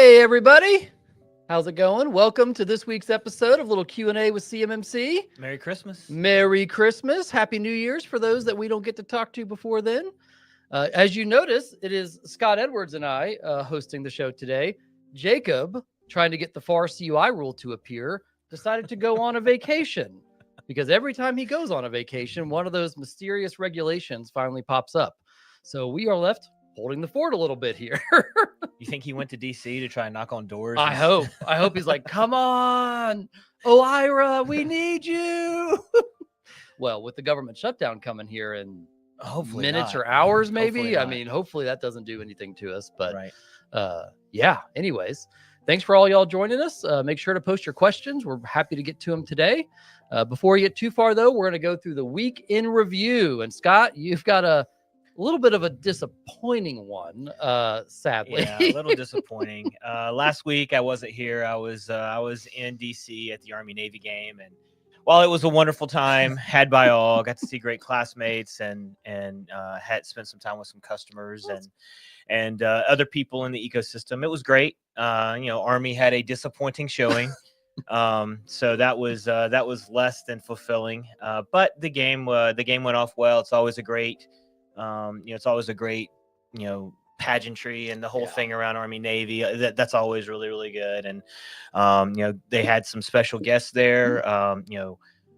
Hey everybody, how's it going? Welcome to this week's episode of Little Q&A with CMMC. Merry Christmas. Merry Christmas. Happy New Year's for those that we don't get to talk to before then. As you notice, it is Scott Edwards and I hosting the show today. Jacob, trying to get the FARS CUI rule to appear, decided to go on a vacation because every time he goes on a vacation, one of those mysterious regulations finally pops up. So we are left holding the fort a little bit here. You think he went to DC to try and knock on doors? I hope he's like, come on, Ira, we need you. Well, with the government shutdown coming here in hopefully minutes not. or hours, maybe. Hopefully I not. mean, hopefully that doesn't do anything to us. But Right. yeah, anyways, thanks for all y'all joining us. Make sure to post your questions. We're happy to get to them today. Before we get too far, though, we're going to go through the week in review. And Scott, you've got a little bit of a disappointing one, sadly. Yeah, a little disappointing. Last week I wasn't here. I was in DC at the Army Navy game, and while it was a wonderful time had by all, got to see great classmates and had spent some time with some customers and other people in the ecosystem. It was great. Army had a disappointing showing. So that was less than fulfilling. But the game went off well. It's always a great pageantry and the whole thing around Army Navy. That's always really, really good. And, they had some special guests there.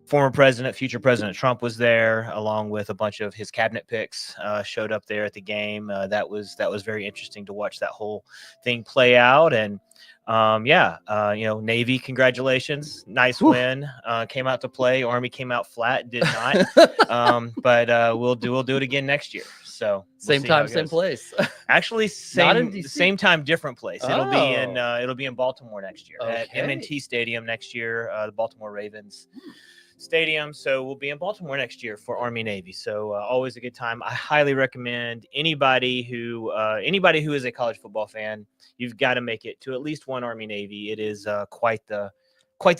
Former president, future President Trump was there, along with a bunch of his cabinet picks, showed up there at the game. That was very interesting to watch that whole thing play out. And, Navy, congratulations. Nice win. Came out to play. Army came out flat, did not. But we'll do it again next year. So same time, same place. Actually, same time, different place. It'll be in Baltimore next year at M&T Stadium next year, the Baltimore Ravens Stadium. So we'll be in Baltimore next year for Army Navy. So always a good time. I highly recommend anybody who is a college football fan, you've got to make it to at least one Army Navy. It is quite the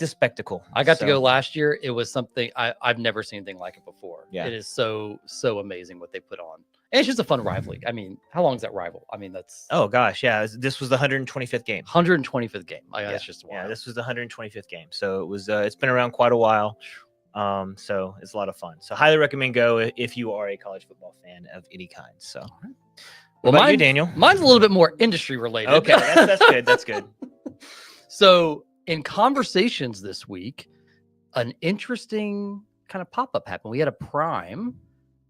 spectacle. I got to go last year. It was something I've never seen anything like it before. Yeah. It is so amazing what they put on. And it's just a fun rivalry. I mean, how long is that rival? I mean, that's... Oh, gosh, yeah. This was the 125th game. 125th game. That's just wild. Yeah, this was the 125th game. So it was. It's been around quite a while. So it's a lot of fun. So highly recommend go if you are a college football fan of any kind. So, well, what about you, Daniel? Mine's a little bit more industry related. Okay, that's good. That's good. So in conversations this week, an interesting kind of pop-up happened. We had a prime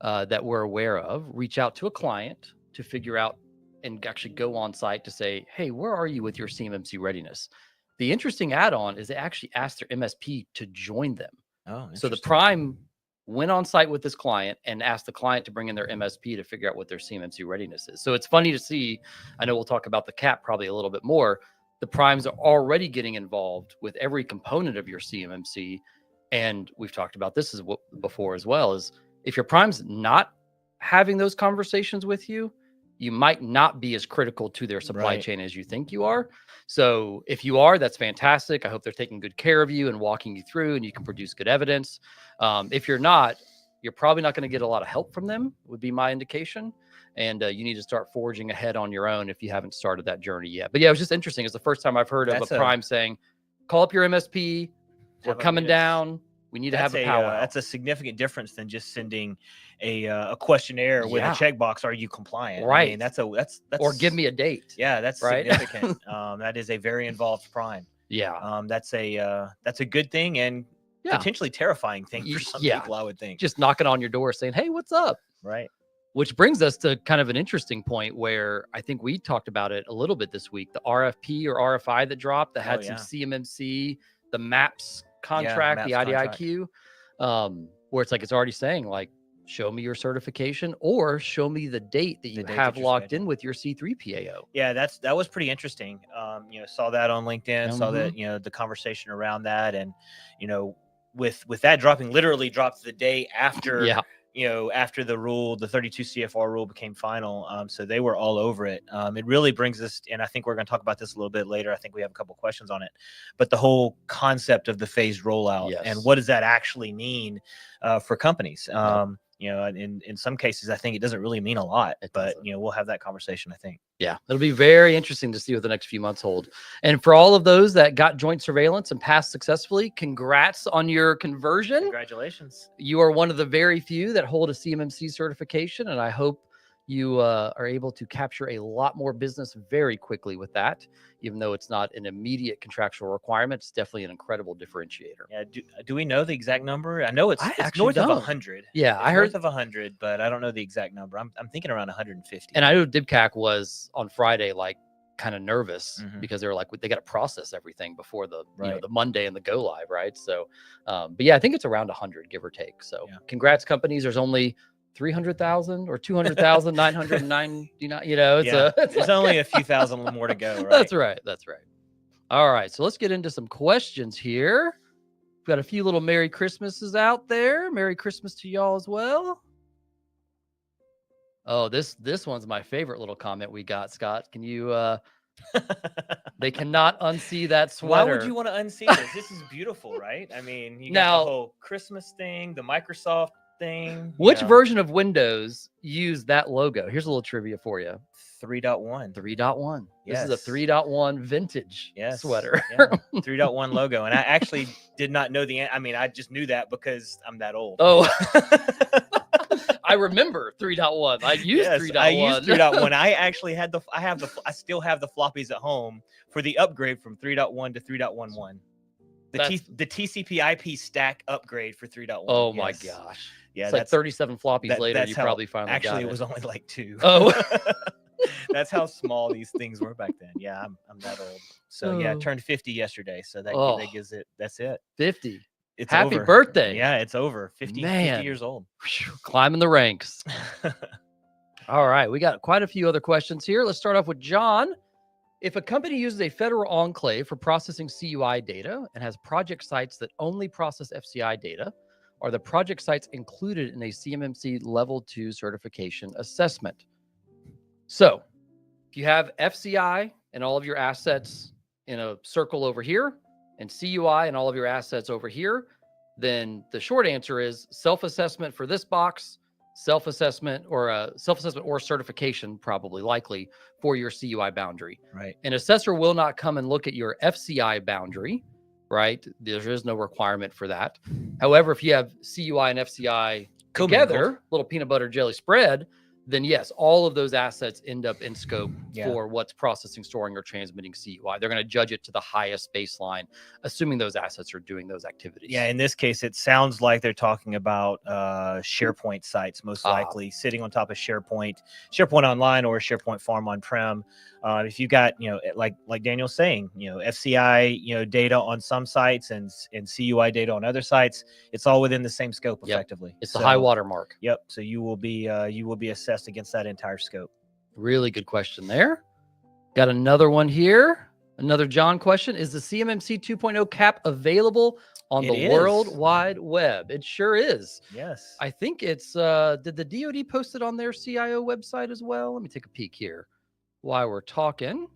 that we're aware of reach out to a client to figure out and actually go on site to say, hey, where are you with your CMMC readiness? The interesting add-on is they actually asked their MSP to join them. Oh, so the prime went on site with this client and asked the client to bring in their MSP to figure out what their CMMC readiness is. So it's funny to see, I know we'll talk about the cap probably a little bit more. The primes are already getting involved with every component of your CMMC. And we've talked about this before as well, is if your prime's not having those conversations with you, you might not be as critical to their supply chain as you think you are. So if you are, that's fantastic. I hope they're taking good care of you and walking you through and you can produce good evidence. If you're not, you're probably not going to get a lot of help from them, would be my indication. And you need to start forging ahead on your own if you haven't started that journey yet. But yeah, it was just interesting. It's the first time I've heard of a prime saying, call up your MSP. We're coming down. We need to have a powwow. That's a significant difference than just sending a questionnaire with a checkbox. Are you compliant? Right. I mean, that's or give me a date. Yeah, that's significant. That is a very involved prime. Yeah. That's a good thing and potentially terrifying thing for some people, I would think. Just knocking on your door saying, hey, what's up? Right. Which brings us to kind of an interesting point where I think we talked about it a little bit this week. The RFP or RFI that dropped that had some CMMC, the MAPS contract, the IDIQ, where it's like, it's already saying like, show me your certification or show me the date that you have locked in with your C3PAO. Yeah, that was pretty interesting. Saw that on LinkedIn, saw that, the conversation around that. And, with that literally dropped the day after, after the rule, the 32 CFR rule became final. So they were all over it. It really brings us, and I think we're going to talk about this a little bit later. I think we have a couple questions on it, but the whole concept of the phased rollout and what does that actually mean for companies? in some cases, I think it doesn't really mean a lot, but we'll have that conversation, I think. Yeah, it'll be very interesting to see what the next few months hold. And for all of those that got joint surveillance and passed successfully, congrats on your conversion. Congratulations. You are one of the very few that hold a CMMC certification, and I hope you are able to capture a lot more business very quickly with that. Even though it's not an immediate contractual requirement, it's definitely an incredible differentiator. Yeah. Do we know the exact number? I know it's north of 100. Yeah, I heard heard north of 100, but I don't know the exact number. I'm thinking around 150. And I know DibCAC was on Friday, like kind of nervous because they were like, they got to process everything before the the Monday and the go live, right? So, but yeah, I think it's around 100, give or take. So, congrats, companies. There's only 300,000 or 200,999. It's there's only a few thousand more to go. Right? That's right. That's right. All right. So let's get into some questions here. We've got a few little Merry Christmases out there. Merry Christmas to y'all as well. Oh, this one's my favorite little comment we got, Scott. Can you they cannot unsee that sweater. Why would you want to unsee this? This is beautiful, right? I mean, you got the whole Christmas thing, the Microsoft thing. Which version of Windows used that logo? Here's a little trivia for you. 3.1. 3.1. This is a 3.1 vintage sweater. 3.1 logo. And I actually did not know I just knew that because I'm that old. Oh. I remember 3.1. I used 3.1. I used 3.1. I actually I still have the floppies at home for the upgrade from 3.1 to 3.11. The TCP/IP stack upgrade for 3.1. Oh my gosh. Yeah, it's like 37 floppies later. You probably finally got it. Actually, it was only like 2. Oh. That's how small these things were back then. Yeah, I'm that old. So I turned 50 yesterday. So that gives it. That's it. 50. It's happy over. birthday. Yeah, it's over. 50 years old. Climbing the ranks. All right. We got quite a few other questions here. Let's start off with John. If a company uses a federal enclave for processing CUI data and has project sites that only process FCI data, are the project sites included in a CMMC Level 2 certification assessment? So if you have FCI and all of your assets in a circle over here, and CUI and all of your assets over here, then the short answer is self-assessment for this box, self-assessment or certification, probably likely, for your CUI boundary. Right. An assessor will not come and look at your FCI boundary, right? There is no requirement for that. However, if you have CUI and FCI together, little peanut butter jelly spread, then yes, all of those assets end up in scope for what's processing, storing, or transmitting CUI. They're going to judge it to the highest baseline, assuming those assets are doing those activities. Yeah, in this case, it sounds like they're talking about SharePoint sites, most likely sitting on top of SharePoint Online or SharePoint Farm on-prem. If you got, like Daniel's saying, FCI, data on some sites and CUI data on other sites, it's all within the same scope effectively. It's the high water mark. Yep. So you will be assessed against that entire scope. Really good question there. Got another one here. Another John question. Is the CMMC 2.0 cap available on the World Wide Web? It sure is. Yes. I think it's, did the DoD post it on their CIO website as well? Let me take a peek here while we're talking.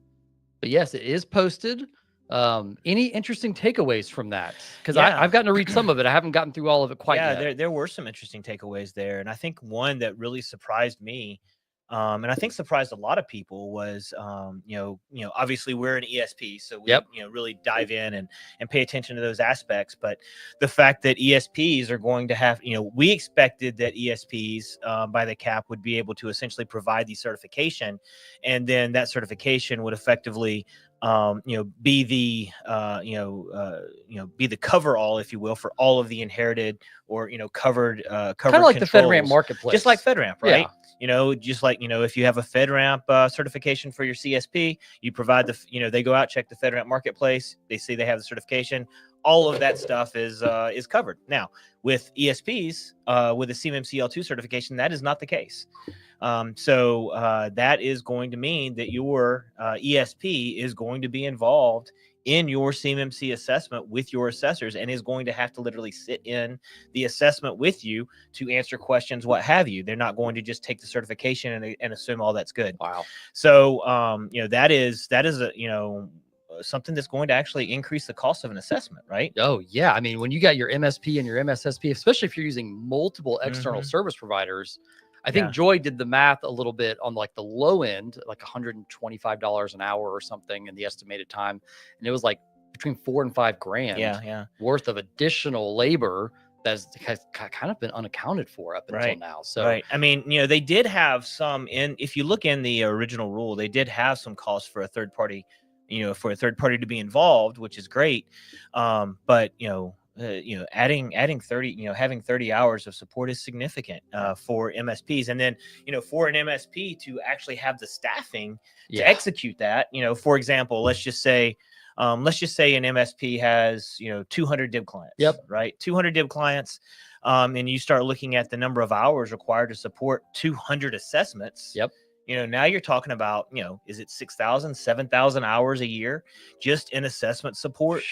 But yes, it is posted. Any interesting takeaways from that? Because I've gotten to read some of it. I haven't gotten through all of it quite yet. Yeah, there were some interesting takeaways there. And I think one that really surprised me, and I think surprised a lot of people, was, obviously we're an ESP, so we really dive in and pay attention to those aspects. But the fact that ESPs are going to have, we expected that ESPs by the cap would be able to essentially provide the certification, and then that certification would effectively be the be the cover all, if you will, for all of the inherited or covered kind of like the FedRAMP marketplace, just like FedRAMP, right? Just like if you have a FedRAMP certification for your CSP, you provide they go out, check the FedRAMP marketplace, they see they have the certification. All of that stuff is covered. Now with ESPs, with a CMMC L2 certification, that is not the case. So that is going to mean that your ESP is going to be involved in your CMMC assessment with your assessors, and is going to have to literally sit in the assessment with you to answer questions, what have you. They're not going to just take the certification and assume all that's good. Wow. So that is a something that's going to actually increase the cost of an assessment, right? Oh yeah, I mean, when you got your MSP and your MSSP, especially if you're using multiple external Mhm. service providers, I think Yeah. Joy did the math a little bit on like the low end, like $125 an hour or something in the estimated time, and it was like between $4 and $5 grand Yeah. worth of additional labor has kind of been unaccounted for up until Right. now. So Right. I mean, they did have some if you look in the original rule, they did have some costs for a third party, for a third party to be involved, which is great. But adding 30, having 30 hours of support is significant for MSPs. And then, for an MSP to actually have the staffing to execute that, for example, let's just say an MSP has, 200 DIB clients, right? 200 DIB clients. And you start looking at the number of hours required to support 200 assessments. Now you're talking about, is it 6,000, 7,000 hours a year just in assessment support?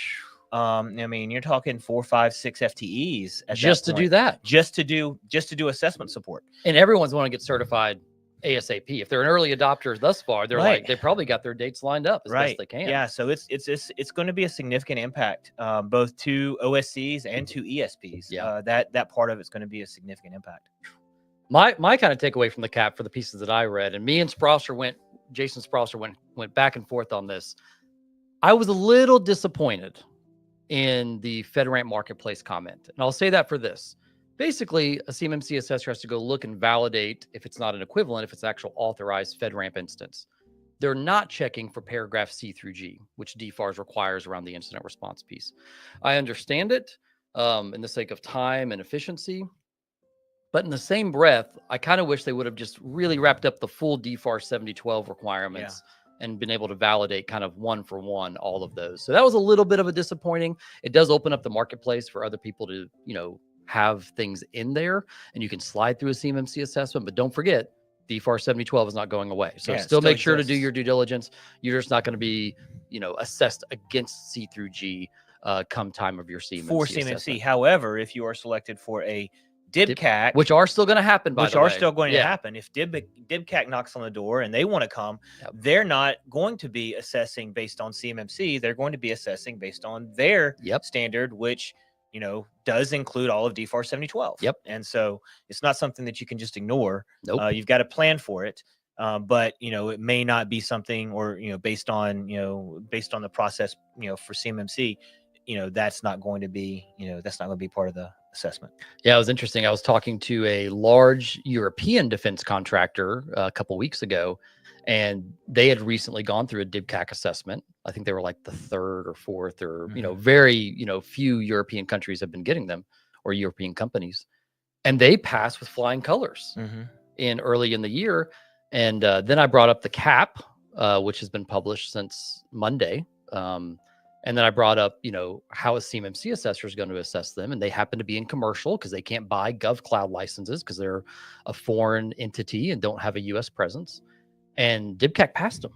I mean, you're talking 4, 5, 6 FTEs just to do that, just to do assessment support. And everyone's want to get certified ASAP. If they're an early adopter thus far, they're like, they probably got their dates lined up as best they can. Yeah. So it's going to be a significant impact, both to OSCs and to ESPs. That part of it's going to be a significant impact. My kind of takeaway from the cap for the pieces that I read, and me and Jason Sprosser went back and forth on this. I was a little disappointed in the FedRAMP Marketplace comment. And I'll say that for this. Basically, a CMMC assessor has to go look and validate if it's not an equivalent, if it's actual authorized FedRAMP instance. They're not checking for paragraph C through G, which DFARS requires around the incident response piece. I understand it in the sake of time and efficiency. But in the same breath, I kind of wish they would have just really wrapped up the full DFARS 7012 requirements and been able to validate kind of one for one all of those. So that was a little bit of a disappointing. It does open up the marketplace for other people to, have things in there, and you can slide through a CMMC assessment. But don't forget, DFARS 7012 is not going away. So still make sure to do your due diligence. You're just not going to be, assessed against C through G come time of your CMMC for CMMC. assessment. However, if you are selected for a DIBCAC, which are still going to happen, by the way. Still going to happen. If DIBCAC knocks on the door and they want to come, they're not going to be assessing based on CMMC. They're going to be assessing based on their standard, which, does include all of DFARS 7012. And so it's not something that you can just ignore. You've got to plan for it. But, it may not be something, or, based on the process, for CMMC, that's not going to be, part of the assessment. Yeah, it was interesting. I was talking to a large European defense contractor a couple of weeks ago, and they had recently gone through a DIBCAC assessment. I think they were like the third or fourth, or very few European countries have been getting them, or European companies, and they passed with flying colors in early in the year. And then I brought up the cap, which has been published since Monday. And then I brought up, how a CMMC assessor is going to assess them. And they happen to be in commercial because they can't buy GovCloud licenses because they're a foreign entity and don't have a U.S. presence. And DIBCAC passed them.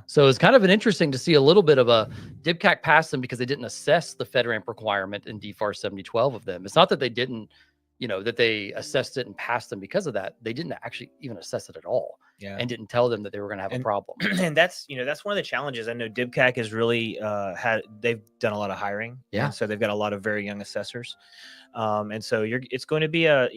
So it's kind of interesting to see a little bit of a DIBCAC pass them because they didn't assess the FedRAMP requirement in DFARS 7012 of them. It's not that they didn't, that they assessed it and passed them because of that. They didn't actually even assess it at all. And didn't tell them that they were going to have a problem. And that's one of the challenges. I know DIBCAC has really they've done a lot of hiring. And so they've got a lot of very young assessors. And so it's going to be are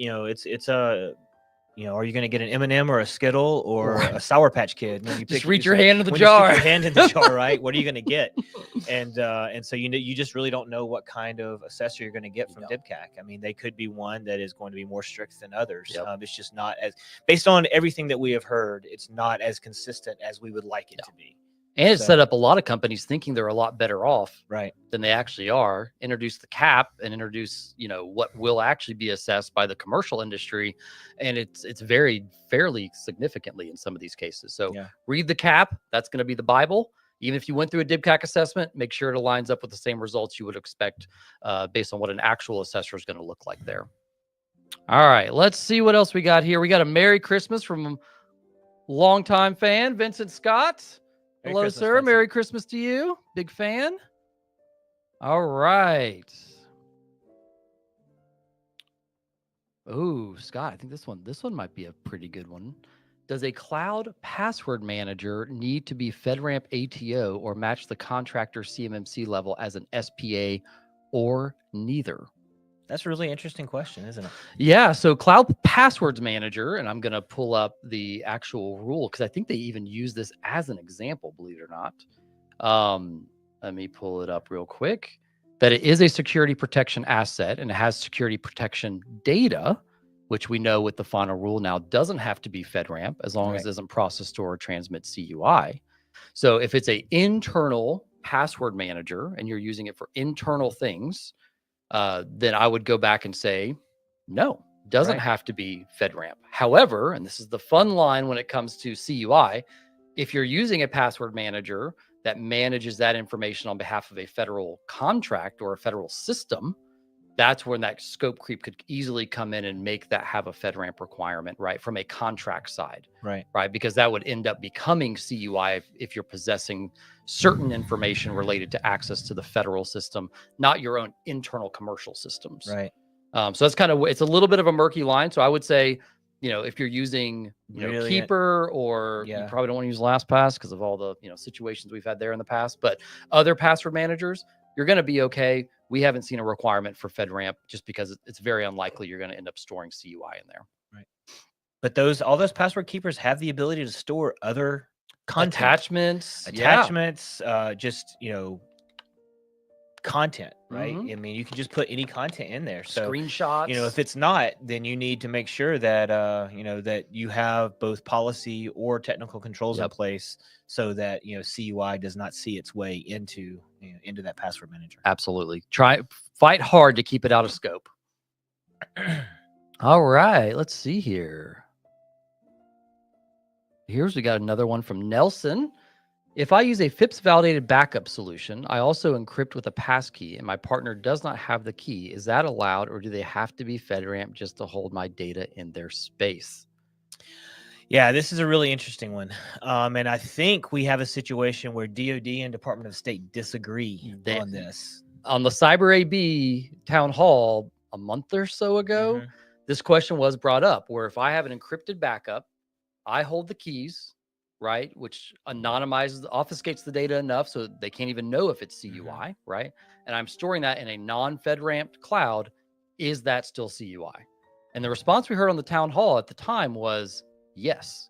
you going to get an M&M or a Skittle or a Sour Patch Kid? Just reach your hand in the jar. Your hand in the jar, right? What are you going to get? And so you just really don't know what kind of assessor you're going to get from DIBCAC. I mean, they could be one that is going to be more strict than others. It's just not as, based on everything that we have heard, it's not as consistent as we would like it to be. And it set up a lot of companies thinking they're a lot better off than they actually are. Introduce the cap and introduce, what will actually be assessed by the commercial industry. And it's varied fairly significantly in some of these cases. So read the cap. That's going to be the Bible. Even if you went through a DIBCAC assessment, make sure it aligns up with the same results you would expect based on what an actual assessor is going to look like there. All right, let's see what else we got here. We got a Merry Christmas from a longtime fan, Vincent Scott. Hello, Christmas, sir. Vincent. Merry Christmas to you. Big fan. All right. Oh, Scott, I think this one might be a pretty good one. Does a cloud password manager need to be FedRAMP ATO or match the contractor CMMC level as an SPA or neither? That's a really interesting question, isn't it? Yeah, so Cloud Passwords Manager, and I'm going to pull up the actual rule because I think they even use this as an example, believe it or not. Let me pull it up real quick. That it is a security protection asset and it has security protection data, which we know with the final rule now doesn't have to be FedRAMP as long as it doesn't process, store, or transmit CUI. So if it's a internal password manager and you're using it for internal things, then I would go back and say, no, doesn't have to be FedRAMP. However, and this is the fun line when it comes to CUI, if you're using a password manager that manages that information on behalf of a federal contract or a federal system, that's when that scope creep could easily come in and make that have a FedRAMP requirement, right? From a contract side, right? Because that would end up becoming CUI if you're possessing certain information related to access to the federal system, not your own internal commercial systems. Right. So that's kind of, it's a little bit of a murky line. So I would say, if you're using, Keeper, or you probably don't want to use LastPass because of all the, situations we've had there in the past, but other password managers, you're going to be okay. We haven't seen a requirement for FedRAMP just because it's very unlikely you're going to end up storing CUI in there. Right. But all those password keepers have the ability to store other content. Attachments, just, content, right? I mean, you can just put any content in there. So screenshots, if it's not, then you need to make sure that, that you have both policy or technical controls in place so that, CUI does not see its way into that password manager. Absolutely. Fight hard to keep it out of scope. All right, let's see here. We got another one from Nelson. If I use a FIPS validated backup solution, I also encrypt with a passkey and my partner does not have the key. Is that allowed, or do they have to be FedRAMP just to hold my data in their space? Yeah, this is a really interesting one. And I think we have a situation where DOD and Department of State disagree on this. On the Cyber AB town hall a month or so ago, this question was brought up where if I have an encrypted backup, I hold the keys, right? Which anonymizes, obfuscates the data enough so they can't even know if it's CUI, right? And I'm storing that in a non-FedRAMP cloud. Is that still CUI? And the response we heard on the town hall at the time was yes.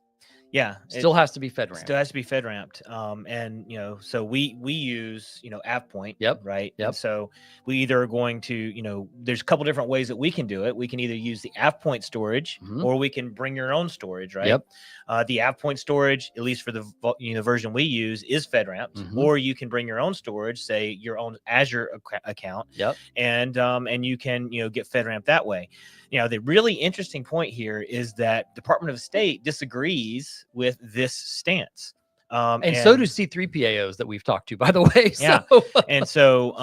Yeah, still has to be FedRAMP. Still has to be FedRAMPed. And so we use AvePoint, right? And so we either are going to there's a couple different ways that we can do it. We can either use the AvePoint storage, or we can bring your own storage, right? The AvePoint storage, at least for the version we use, is FedRAMPed, or you can bring your own storage, say your own Azure account, and you can get FedRAMP that way. The really interesting point here is that Department of State disagrees with this stance. And so do C3PAOs that we've talked to, by the way. Yeah. And so,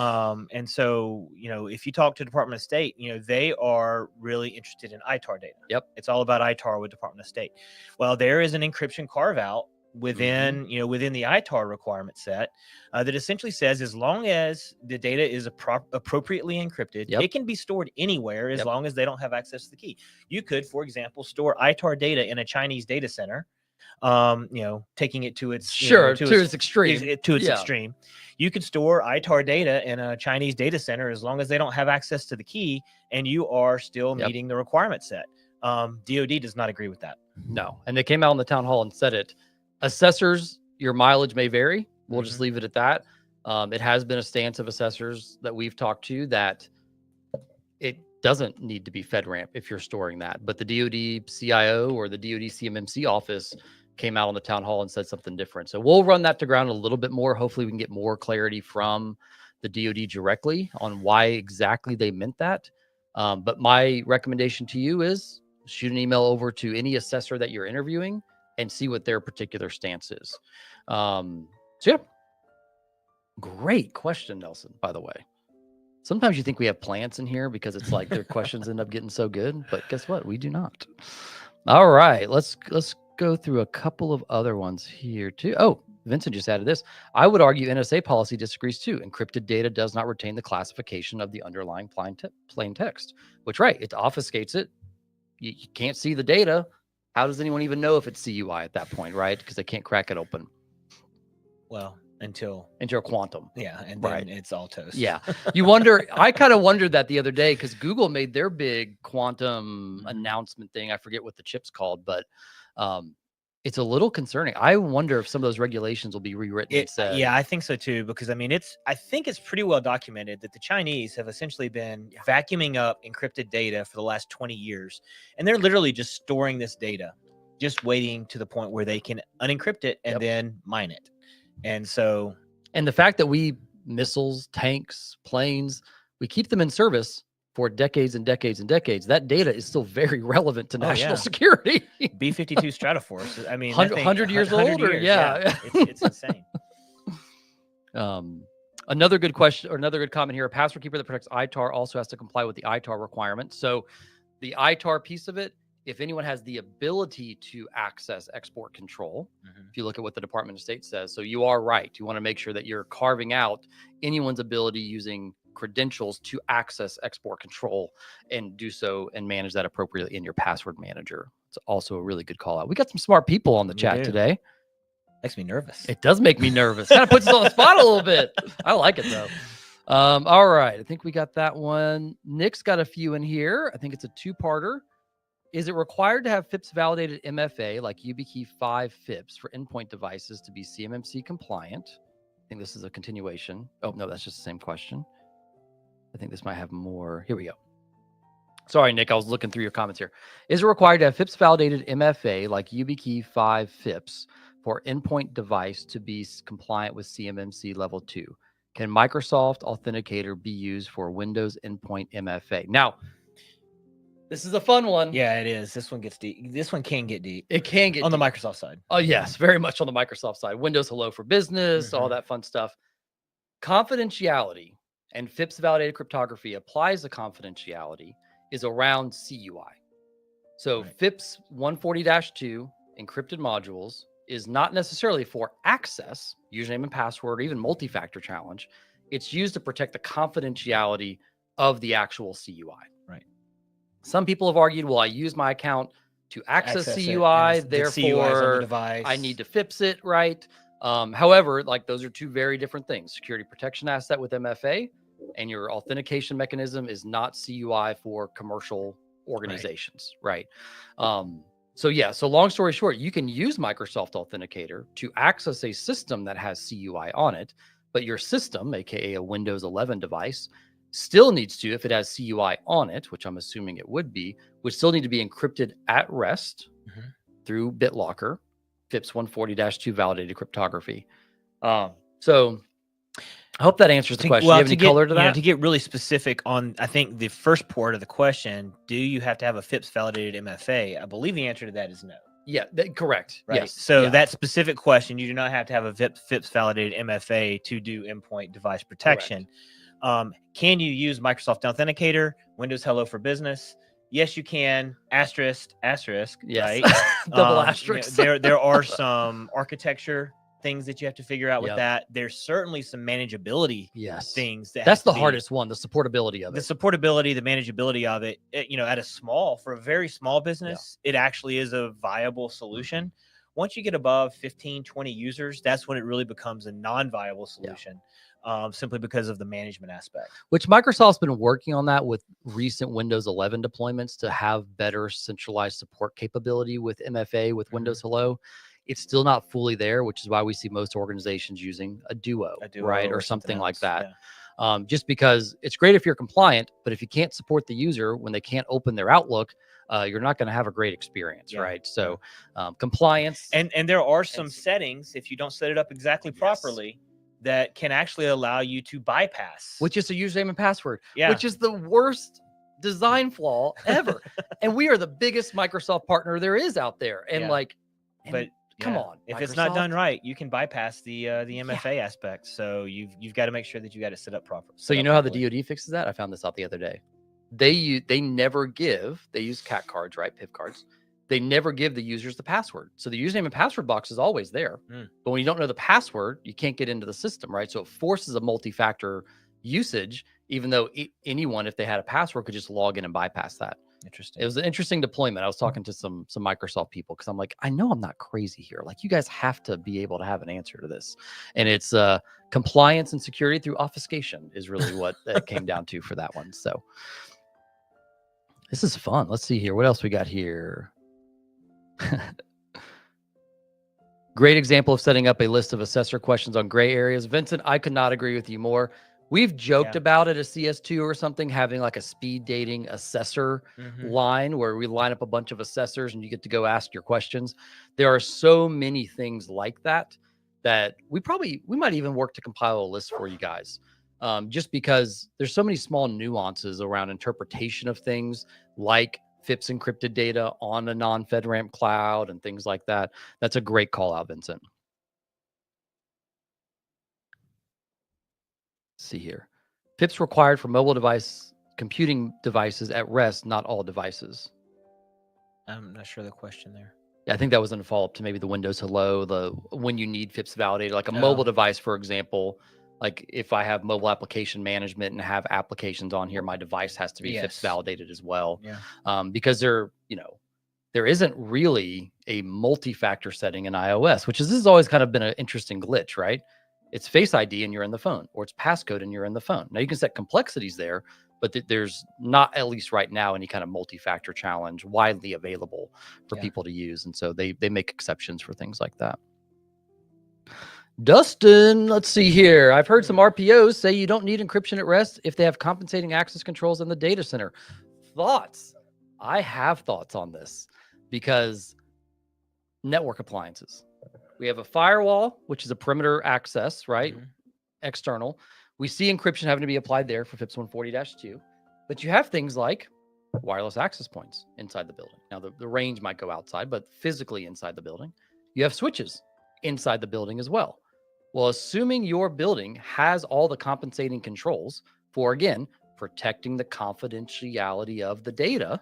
if you talk to Department of State, they are really interested in ITAR data. It's all about ITAR with Department of State. Well, there is an encryption carve out within, within the ITAR requirement set that essentially says as long as the data is appropriately encrypted, it can be stored anywhere as long as they don't have access to the key. You could, for example, store ITAR data in a Chinese data center, taking it to its to its extreme. You could store ITAR data in a Chinese data center as long as they don't have access to the key, and you are still meeting the requirement set. DOD does not agree with that. No, and they came out in the town hall and said it. Assessors, your mileage may vary. We'll just leave it at that. It has been a stance of assessors that we've talked to that it doesn't need to be FedRAMP if you're storing that. But the DOD CIO or the DOD CMMC office came out on the town hall and said something different. So we'll run that to ground a little bit more. Hopefully we can get more clarity from the DOD directly on why exactly they meant that. But my recommendation to you is shoot an email over to any assessor that you're interviewing and see what their particular stance is. So yeah, great question, Nelson, by the way. Sometimes you think we have plants in here because it's like their questions end up getting so good, but guess what? We do not. All right, let's go through a couple of other ones here too. Oh, Vincent just added this. I would argue NSA policy disagrees too. Encrypted data does not retain the classification of the underlying plain text, which, right, it obfuscates it. You can't see the data, How does anyone even know if it's CUI at that point, right? Because they can't crack it open. Well, until quantum. Yeah, and then Right. it's all toast. Yeah. You wonder, I kind of wondered that the other day because Google made their big quantum announcement thing. I forget what the chip's called, but it's a little concerning. I wonder if some of those regulations will be rewritten and said. Yeah, I think so too, because I mean, I think it's pretty well documented that the Chinese have essentially been vacuuming up encrypted data for the last 20 years. And they're literally just storing this data, just waiting to the point where they can unencrypt it and then mine it. And so. And the fact that missiles, tanks, planes, we keep them in service for decades and decades and decades. That data is still very relevant to national security. B-52 Stratoforce. I mean, 100 years older. Yeah. It's insane. Another good question or another good comment here. A password keeper that protects ITAR also has to comply with the ITAR requirement. So the ITAR piece of it, if anyone has the ability to access export control, if you look at what the Department of State says, so you are right. You want to make sure that you're carving out anyone's ability using credentials to access export control and do so and manage that appropriately in your password manager. It's also a really good call out. We got some smart people on the chat today. Makes me nervous. It does make me nervous. Kind of puts us on the spot a little bit. I like it though. All right. I think we got that one. Nick's got a few in here. I think it's a two-parter. Is it required to have FIPS validated MFA like YubiKey 5 FIPS for endpoint devices to be CMMC compliant? I think this is a continuation. Oh, no, that's just the same question. I think this might have more. Here we go. Sorry, Nick, I was looking through your comments here. Is it required to have FIPS validated MFA like YubiKey 5 FIPS for endpoint device to be compliant with CMMC level 2? Can Microsoft Authenticator be used for Windows endpoint MFA? Now, this is a fun one. Yeah, it is. This one gets deep. This one can get deep. It can get on deep. The Microsoft side. Oh, yes, very much on the Microsoft side. Windows Hello for Business, all that fun stuff. Confidentiality and FIPS validated cryptography applies to confidentiality is around CUI. So FIPS 140-2 encrypted modules is not necessarily for access, username and password, or even multi-factor challenge. It's used to protect the confidentiality of the actual CUI. Right. Some people have argued, well, I use my account to access CUI, therefore I need to FIPS it, right? However, like those are two very different things. Security protection asset with MFA and your authentication mechanism is not CUI for commercial organizations, right? So yeah, so long story short, you can use Microsoft Authenticator to access a system that has CUI on it, but your system, aka a Windows 11 device, still needs to, if it has CUI on it, which I'm assuming it would still need to be encrypted at rest through BitLocker, FIPS 140-2 validated cryptography. So I hope that answers the question. Do you have any color to that? You know, to get really specific on, I think the first part of the question, do you have to have a FIPS validated MFA? I believe the answer to that is no. Yeah, correct. Right. Yes. So that specific question, you do not have to have a FIPS validated MFA to do endpoint device protection. Can you use Microsoft Authenticator, Windows Hello for Business? Yes, you can. Asterisk. Yes. Right. Double asterisk. You know, there are some architecture things that you have to figure out with that. There's certainly some manageability things that's the hardest one, the supportability of it. The supportability, the manageability of it, you know, for a very small business, it actually is a viable solution. Once you get above 15, 20 users, that's when it really becomes a non-viable solution, simply because of the management aspect. Which Microsoft's been working on that with recent Windows 11 deployments to have better centralized support capability with MFA, with Windows Hello. It's still not fully there, which is why we see most organizations using a Duo, right? Or something like that. Just because it's great if you're compliant, but if you can't support the user when they can't open their Outlook, you're not going to have a great experience, right? So compliance. And there are some settings, if you don't set it up exactly properly, that can actually allow you to bypass. Which is a username and password, which is the worst design flaw ever. And we are the biggest Microsoft partner there is out there. And come on, if it's not done right, you can bypass the MFA aspect. So you've got to make sure that you got it set up properly. So you know how the DoD fixes that? I found this out the other day. They never give. They use CAC cards, right? PIV cards. They never give the users the password. So the username and password box is always there. But when you don't know the password, you can't get into the system, right? So it forces a multi-factor usage, even though anyone, if they had a password, could just log in and bypass that. Interesting. It was an interesting deployment. I was talking to some Microsoft people because I'm like, I know I'm not crazy here. Like, you guys have to be able to have an answer to this, and it's compliance and security through obfuscation is really what it came down to for that one. So this is fun. Let's see here. What else we got here? Great example of setting up a list of assessor questions on gray areas. Vincent, I could not agree with you more. We've joked about it at CS2 or something, having like a speed dating assessor line where we line up a bunch of assessors and you get to go ask your questions. There are so many things like that that we might even work to compile a list for you guys. Just because there's so many small nuances around interpretation of things like FIPS encrypted data on a non-FedRAMP cloud and things like that. That's a great call out, Vincent. Let's see here. FIPS required for mobile device computing devices at rest, not all devices. I'm not sure the question there. Yeah, I think that was in a follow-up to maybe the Windows Hello, when you need FIPS validated, like a mobile device, for example. Like if I have mobile application management and have applications on here, my device has to be FIPS validated as well. Because there isn't really a multi-factor setting in iOS, this has always kind of been an interesting glitch, right? It's Face ID and you're in the phone, or it's passcode and you're in the phone. Now you can set complexities there, but there's not, at least right now, any kind of multi-factor challenge widely available for people to use. And so they make exceptions for things like that. Dustin, let's see here. I've heard some RPOs say you don't need encryption at rest if they have compensating access controls in the data center. Thoughts? I have thoughts on this because network appliances. We have a firewall, which is a perimeter access, right? External. We see encryption having to be applied there for FIPS 140-2, but you have things like wireless access points inside the building. Now, the range might go outside, but physically inside the building. You have switches inside the building as well. Well, assuming your building has all the compensating controls for, again, protecting the confidentiality of the data.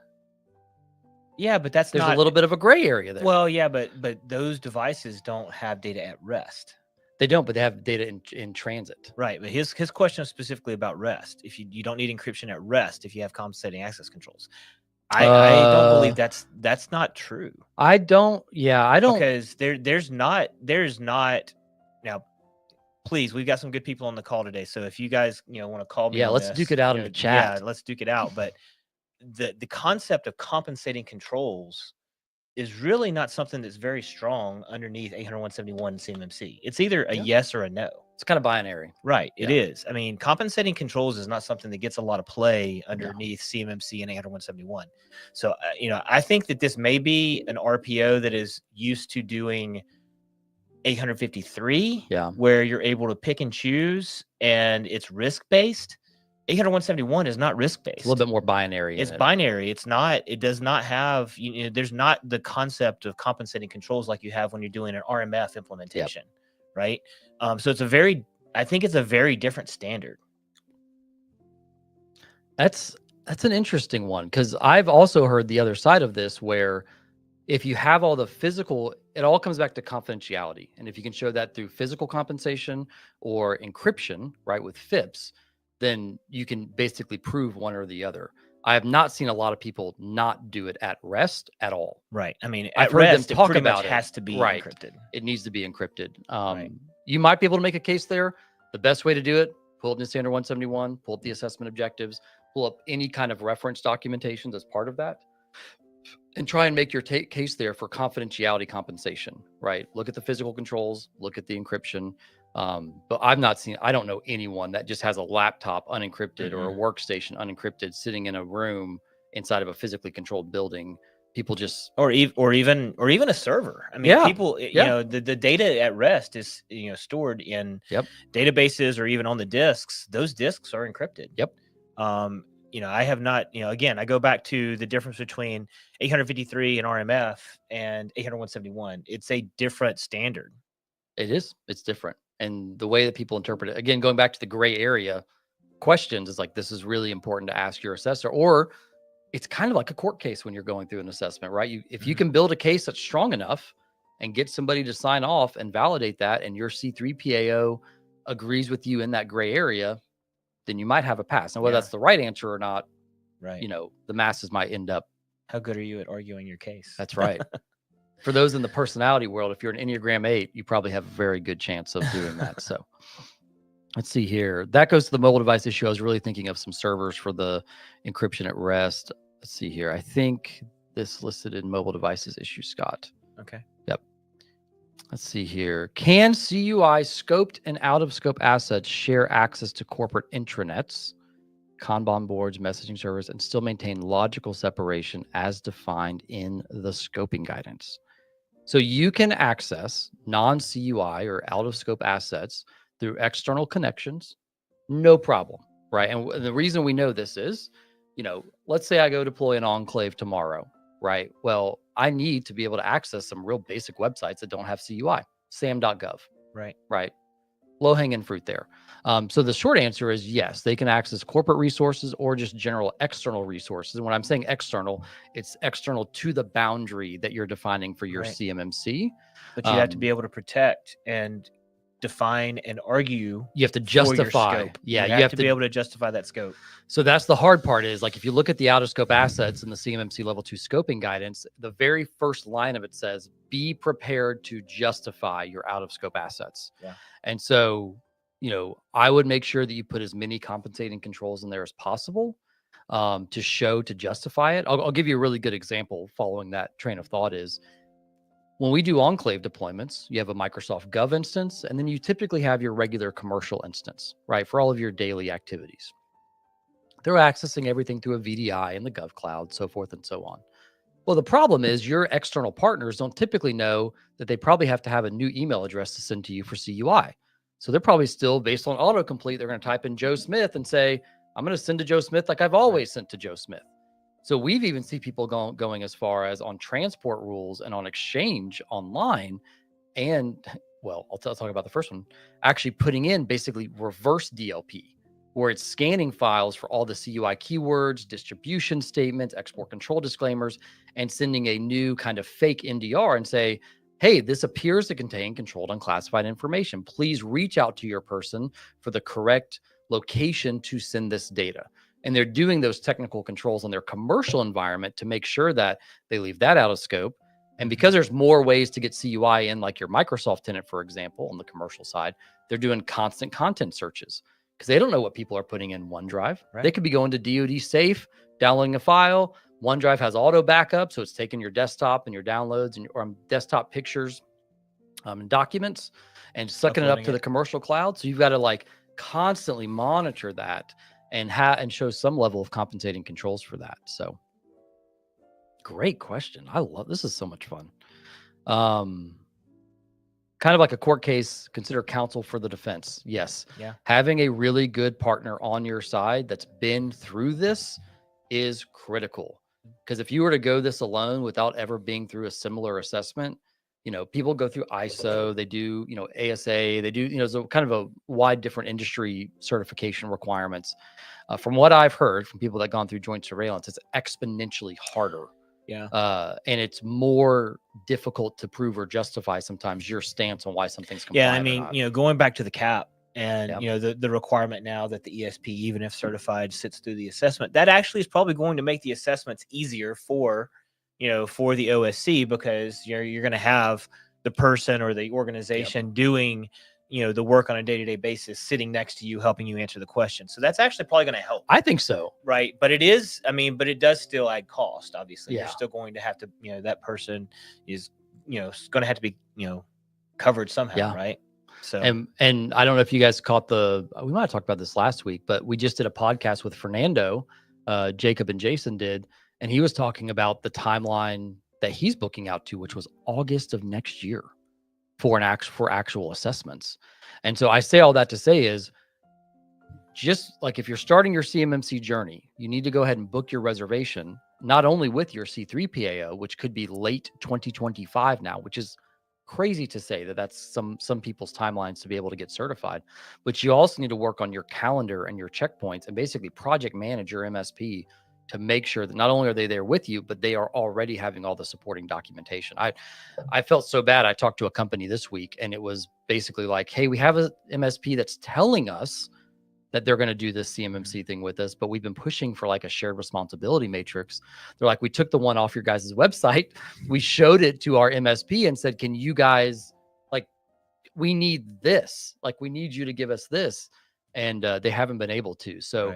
Yeah, but there's a little bit of a gray area there. Well, yeah, but those devices don't have data at rest. They don't, but they have data in transit. Right, but his question is specifically about rest. If you don't need encryption at rest if you have compensating access controls. I don't believe that's not true. I don't. Because there's not now. Please, we've got some good people on the call today. So if you guys want to call me, let's duke it out in the chat. Yeah, let's duke it out. But the concept of compensating controls is really not something that's very strong underneath 801.71 CMMC. It's either a yes or a no. It's kind of binary. Right, it is. I mean, compensating controls is not something that gets a lot of play underneath CMMC and 801.71. So, I think that this may be an RPO that is used to doing 853, where you're able to pick and choose, and it's risk-based. 801.71 is not risk-based. It's a little bit more binary. It's binary. It's not. It does not have. There's not the concept of compensating controls like you have when you're doing an RMF implementation, right? So it's I think it's a very different standard. That's an interesting one, because I've also heard the other side of this, where if you have all the physical, it all comes back to confidentiality. And if you can show that through physical compensation or encryption, right, with FIPS, then you can basically prove one or the other. I have not seen a lot of people not do it at rest at all. Right. I mean, I've at heard rest, them talk it pretty about much has to be encrypted. It needs to be encrypted. You might be able to make a case there. The best way to do it, pull up the standard 171, pull up the assessment objectives, pull up any kind of reference documentations as part of that, and try and make your case there for confidentiality compensation, right? Look at the physical controls, look at the encryption. But I don't know anyone that just has a laptop unencrypted or a workstation unencrypted sitting in a room inside of a physically controlled building. People just, or even a server. I mean, people, the data at rest is, stored in databases or even on the disks. Those disks are encrypted. I have not, again, I go back to the difference between 853 and RMF and 801.71. It's a different standard. It is. It's different. And the way that people interpret it, again, going back to the gray area questions, is like, this is really important to ask your assessor, or it's kind of like a court case when you're going through an assessment, right? If you can build a case that's strong enough and get somebody to sign off and validate that, and your C3PAO agrees with you in that gray area, then you might have a pass. Now, whether that's the right answer or not, right? The masses might end up How good are you at arguing your case? That's right. For those in the personality world, if you're an Enneagram 8, you probably have a very good chance of doing that. So let's see here. That goes to the mobile device issue. I was really thinking of some servers for the encryption at rest. Let's see here. I think this listed in mobile devices issue, Scott. Okay. Yep. Let's see here. Can CUI scoped and out of scope assets share access to corporate intranets, Kanban boards, messaging servers, and still maintain logical separation as defined in the scoping guidance? So you can access non-CUI or out of scope assets through external connections, no problem, right? And the reason we know this is, let's say I go deploy an enclave tomorrow, right? Well, I need to be able to access some real basic websites that don't have CUI, sam.gov, right? Low hanging fruit there. So the short answer is yes, they can access corporate resources or just general external resources. And when I'm saying external, it's external to the boundary that you're defining for your CMMC. But you have to be able to protect and define and argue. You have to justify. Yeah, you have to be able to justify that scope. So that's the hard part is, like, if you look at the out of scope assets in the CMMC level 2 scoping guidance, the very first line of it says, be prepared to justify your out of scope assets. Yeah. And so, I would make sure that you put as many compensating controls in there as possible to justify it. I'll give you a really good example following that train of thought is, when we do enclave deployments, you have a Microsoft Gov instance, and then you typically have your regular commercial instance, right, for all of your daily activities. They're accessing everything through a VDI in the Gov cloud, so forth and so on. Well, the problem is your external partners don't typically know that they probably have to have a new email address to send to you for CUI. So they're probably still, based on autocomplete, they're going to type in Joe Smith and say, I'm going to send to Joe Smith like I've always sent to Joe Smith. So we've even seen people going as far as on transport rules and on Exchange online. And, well, I'll talk about the first one, actually putting in basically reverse DLP, where it's scanning files for all the CUI keywords, distribution statements, export control disclaimers, and sending a new kind of fake NDR and say, hey, this appears to contain controlled unclassified information. Please reach out to your person for the correct location to send this data. And they're doing those technical controls on their commercial environment to make sure that they leave that out of scope. And because there's more ways to get CUI in, like your Microsoft tenant, for example, on the commercial side, they're doing constant content searches because they don't know what people are putting in OneDrive. Right. They could be going to DoD Safe, downloading a file. OneDrive has auto backup, so it's taking your desktop and your downloads and or desktop pictures and documents and sucking it up to the commercial cloud. So you've got to like constantly monitor that and show some level of compensating controls for that. So great question. I love this. Is so much fun. Kind of like a court case, consider counsel for the defense. Yes. Yeah. Having a really good partner on your side that's been through this is critical. Because if you were to go this alone without ever being through a similar assessment, people go through ISO, they do, ASA, they do, so kind of a wide different industry certification requirements. From what I've heard from people that gone through joint surveillance, it's exponentially harder. Yeah. And it's more difficult to prove or justify sometimes your stance on why something's compliant. Yeah. I mean, going back to the cap and, the requirement now that the ESP, even if certified, sits through the assessment, that actually is probably going to make the assessments easier for the OSC, because you're going to have the person or the organization doing, the work on a day-to-day basis, sitting next to you, helping you answer the question. So that's actually probably going to help. I think so. Right. But it does still add cost. Obviously, you're still going to have to, that person is, going to have to be, covered somehow. Right. So, and I don't know if you guys caught we might have talked about this last week, but we just did a podcast with Fernando, Jacob and Jason did. And he was talking about the timeline that he's booking out to, which was August of next year for actual assessments. And so I say all that to say is, just like if you're starting your CMMC journey, you need to go ahead and book your reservation, not only with your C3 PAO, which could be late 2025 now, which is crazy to say that's some people's timelines to be able to get certified, but you also need to work on your calendar and your checkpoints and basically project manage your MSP to make sure that not only are they there with you, but they are already having all the supporting documentation. I felt so bad. I talked to a company this week and it was basically like, hey, we have a MSP that's telling us that they're going to do this CMMC thing with us, but we've been pushing for like a shared responsibility matrix. They're like, we took the one off your guys' website, we showed it to our MSP and said, can you guys, like, we need this, like, we need you to give us this. And they haven't been able to. So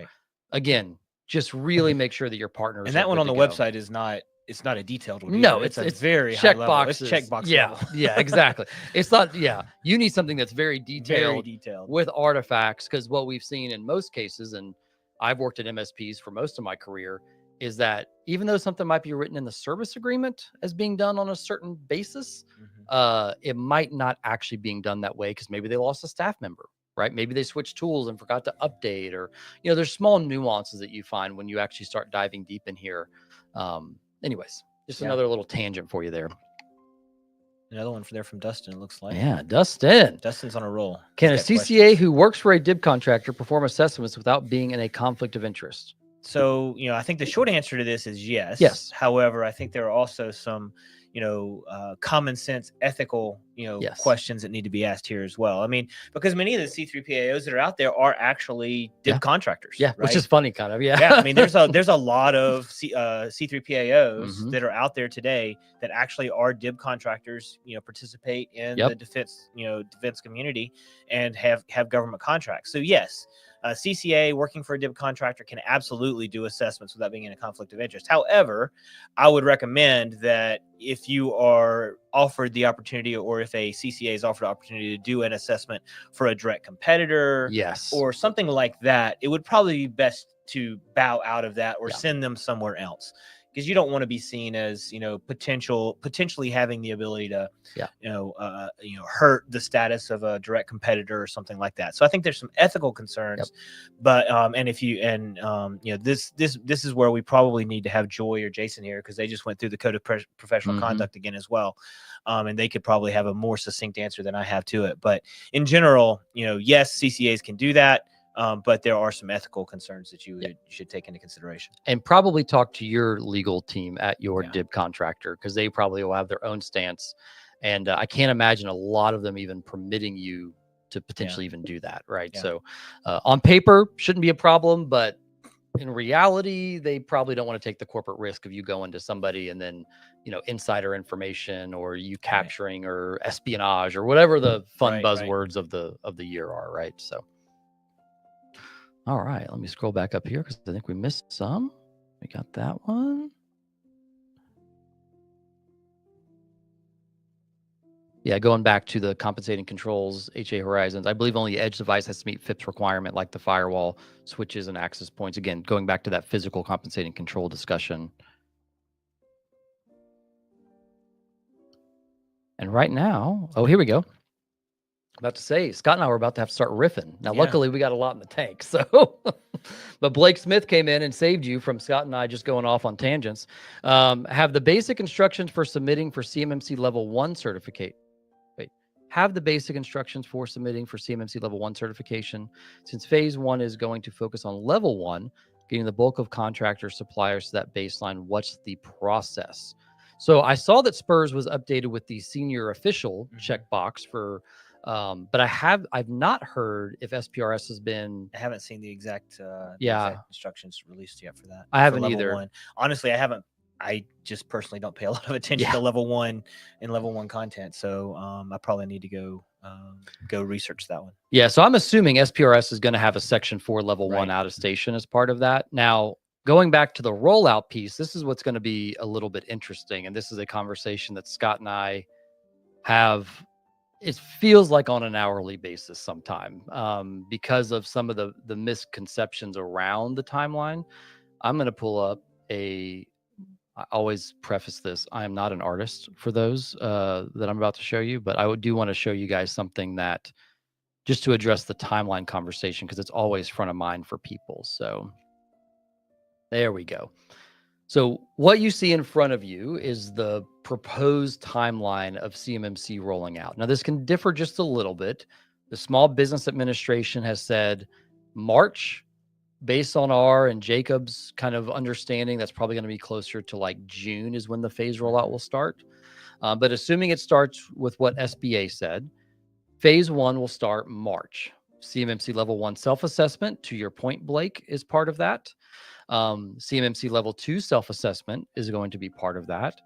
again, just really make sure that your partners. And that one on the website is not, it's not a detailed one. No, either. it's a very high level. boxes. It's checkbox yeah, level. Yeah, exactly. It's not, you need something that's very Very detailed detailed. with artifacts, because what we've seen in most cases, and I've worked at MSPs for most of my career, is that even though something might be written in the service agreement as being done on a certain basis, it might not actually being done that way, because maybe they lost a staff member, right? Maybe they switched tools and forgot to update, or, there's small nuances that you find when you actually start diving deep in here. Anyways, just another little tangent for you there. Another one from Dustin, it looks like. Yeah, Dustin. Dustin's on a roll. Can a CCA who works for a DIB contractor perform assessments without being in a conflict of interest? So, I think the short answer to this is yes. Yes. However, I think there are also some, common sense, ethical, questions that need to be asked here as well. I mean, because many of the C3PAOs that are out there are actually DIB contractors. Yeah, right? Which is funny, kind of. Yeah. I mean, there's a lot of C3PAOs that are out there today that actually are DIB contractors. Participate in the defense community and have government contracts. So yes. CCA working for a DIB contractor can absolutely do assessments without being in a conflict of interest. However, I would recommend that if you are offered the opportunity, or if a CCA is offered the opportunity to do an assessment for a direct competitor, or something like that, it would probably be best to bow out of that or send them somewhere else. Because you don't want to be seen as, potentially having the ability to, hurt the status of a direct competitor or something like that. So I think there's some ethical concerns, but this is where we probably need to have Joy or Jason here, because they just went through the code of professional conduct again as well, and they could probably have a more succinct answer than I have to it. But in general, yes, CCAs can do that. But there are some ethical concerns that you should take into consideration. And probably talk to your legal team at your DIB contractor, because they probably will have their own stance. And I can't imagine a lot of them even permitting you to potentially even do that, right? So on paper, shouldn't be a problem, but in reality, they probably don't want to take the corporate risk of you going to somebody and then, insider information, or you capturing or espionage, or whatever the fun buzzwords of the year are, right? So. All right, let me scroll back up here, because I think we missed some. We got that one. Yeah, going back to the compensating controls, HA Horizons, I believe only edge device has to meet FIPS requirement, like the firewall, switches, and access points. Again, going back to that physical compensating control discussion. And right now, here we go. About to say, Scott and I were about to have to start riffing. Now, luckily, we got a lot in the tank. So, but Blake Smith came in and saved you from Scott and I just going off on tangents. Have the basic instructions for submitting for CMMC Level 1 certificate. Have the basic instructions for submitting for CMMC Level 1 certification, since Phase 1 is going to focus on Level 1, getting the bulk of contractor suppliers to that baseline. What's the process? So I saw that SPRS was updated with the senior official checkbox for. But I've not heard if SPRS has been. I haven't seen the exact instructions released yet for that. I haven't level either. 1. Honestly, I haven't. I just personally don't pay a lot of attention to Level 1 and Level 1 content, so I probably need to go research that one. Yeah, so I'm assuming SPRS is going to have a Section 4 Level 1 out of station as part of that. Now, going back to the rollout piece, this is what's going to be a little bit interesting, and this is a conversation that Scott and I have. It feels like on an hourly basis sometime, because of some of the misconceptions around the timeline. I'm going to pull up I always preface this, I am not an artist for those that I'm about to show you, but I do want to show you guys something that, just to address the timeline conversation, because it's always front of mind for people. So there we go. So what you see in front of you is the proposed timeline of CMMC rolling out. Now, this can differ just a little bit. The Small Business Administration has said March, based on our and Jacob's kind of understanding, that's probably going to be closer to like June is when the phase rollout will start. But assuming it starts with what SBA said, Phase 1 will start March. CMMC level 1 self-assessment, to your point, Blake, is part of that. CMMC level 2 self-assessment is going to be part of that.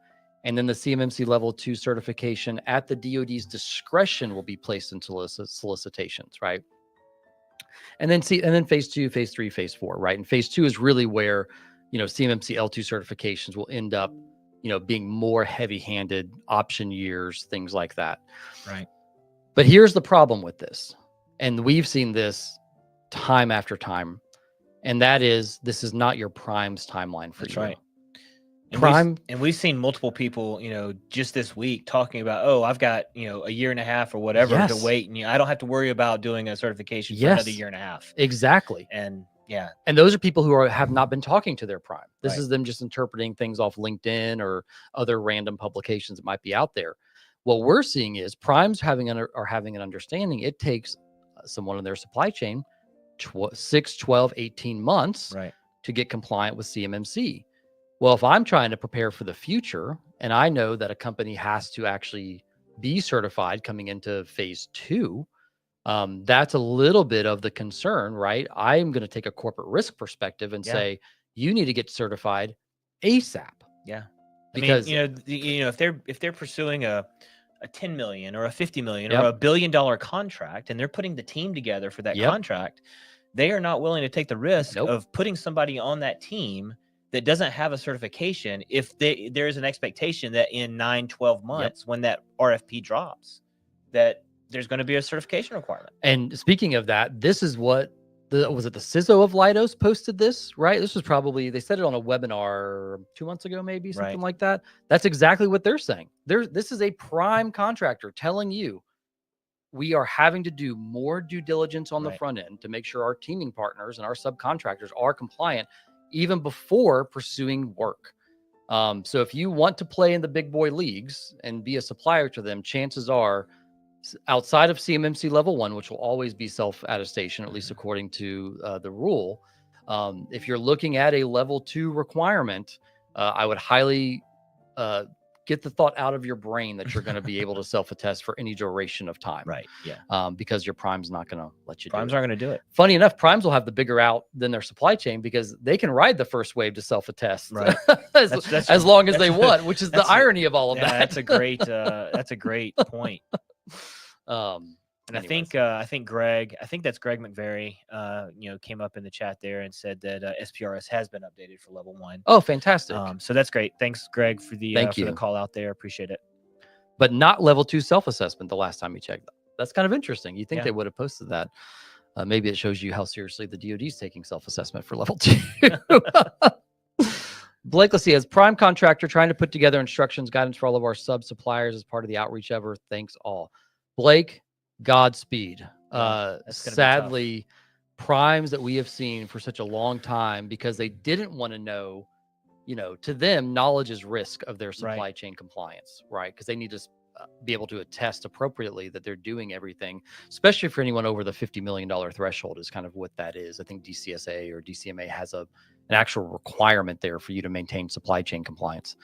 And then the CMMC level 2 certification at the DoD's discretion will be placed into solicitations, right? And then phase 2, phase 3, phase 4, right? And phase 2 is really where, CMMC L2 certifications will end up, being more heavy-handed, option years, things like that. Right. But here's the problem with this. And we've seen this time after time. And that is, this is not your prime's timeline for you. That's right. And we've seen multiple people, just this week talking about, oh, I've got, a year and a half or whatever to wait. And I don't have to worry about doing a certification for another year and a half. Exactly. And yeah. And those are people who have not been talking to their prime. This is them just interpreting things off LinkedIn or other random publications that might be out there. What we're seeing is primes having an understanding. It takes someone in their supply chain 6, 12, 18 months to get compliant with CMMC. Well, if I'm trying to prepare for the future and I know that a company has to actually be certified coming into phase 2, that's a little bit of the concern, right? I'm going to take a corporate risk perspective and say, you need to get certified ASAP. Yeah. Because if they're pursuing a 10 million or a 50 million or $1 billion contract and they're putting the team together for that contract, they are not willing to take the risk of putting somebody on that team that doesn't have a certification if there is an expectation that in 9-12 months when that RFP drops, that there's going to be a certification requirement. And speaking of that, this is what was it the CISO of Leidos posted this, right? This was probably, they said it on a webinar 2 months ago, maybe something like that. That's exactly what they're saying. This is a prime contractor telling you, we are having to do more due diligence on the front end to make sure our teaming partners and our subcontractors are compliant even before pursuing work. So if you want to play in the big boy leagues and be a supplier to them, chances are outside of CMMC level 1, which will always be self-attestation, at least according to the rule. If you're looking at a level 2 requirement, I would highly get the thought out of your brain that you're going to be able to self-attest for any duration of time. Right. Yeah. Because your prime's not going to let you do it. Primes aren't going to do it. Funny enough, primes will have the bigger out than their supply chain because they can ride the first wave to self-attest as long as they want, which is the irony of all of that. That's a great point. And anyways. I think Greg, that's Greg McVeary, came up in the chat there and said that SPRS has been updated for level 1. Oh, fantastic. So that's great. Thanks, Greg, for the call out there. Appreciate it. But not level 2 self-assessment the last time we checked. That's kind of interesting. You think they would have posted that. Maybe it shows you how seriously the DoD is taking self-assessment for level 2. Blake, let's see, as prime contractor trying to put together instructions, guidance for all of our sub-suppliers as part of the outreach ever. Thanks all. Blake, Godspeed. Sadly, primes that we have seen for such a long time because they didn't want to know, to them, knowledge is risk of their supply chain compliance, right? Because they need to be able to attest appropriately that they're doing everything, especially for anyone over the $50 million threshold is kind of what that is. I think DCSA or DCMA has an actual requirement there for you to maintain supply chain compliance.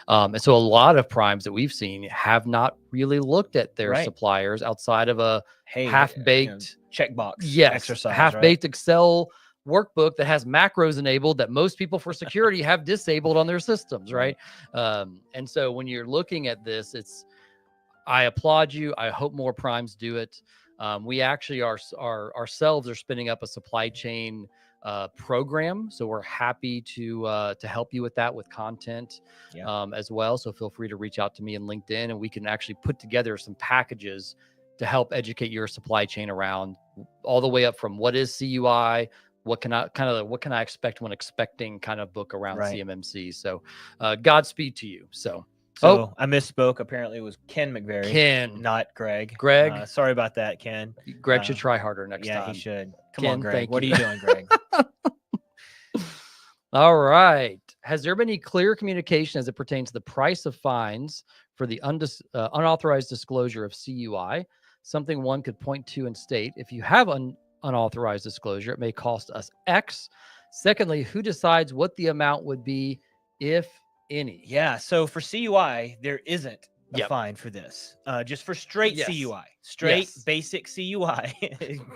And so a lot of primes that we've seen have not really looked at their suppliers outside of a half-baked checkbox exercise, half-baked Excel workbook that has macros enabled that most people for security have disabled on their systems, right? And so when you're looking at this, I applaud you. I hope more primes do it. We actually ourselves are spinning up a supply chain program, so we're happy to help you with that with content as well. So feel free to reach out to me in LinkedIn, and we can actually put together some packages to help educate your supply chain around all the way up from what is CUI, what can I expect when expecting kind of book around CMMC. So Godspeed to you. So I misspoke. Apparently it was Ken McVeary. Ken. Not Greg. Greg. Sorry about that, Ken. Greg should try harder next time. Yeah, he should. Come Ken, on, Greg. What are you doing, Greg? All right. Has there been any clear communication as it pertains to the price of fines for the unauthorized disclosure of CUI? Something one could point to and state, if you have unauthorized disclosure, it may cost us X. Secondly, who decides what the amount would be, if any? Yeah. So for CUI, there isn't a Yep. fine for this, just for straight Yes. CUI, straight Yes. basic CUI.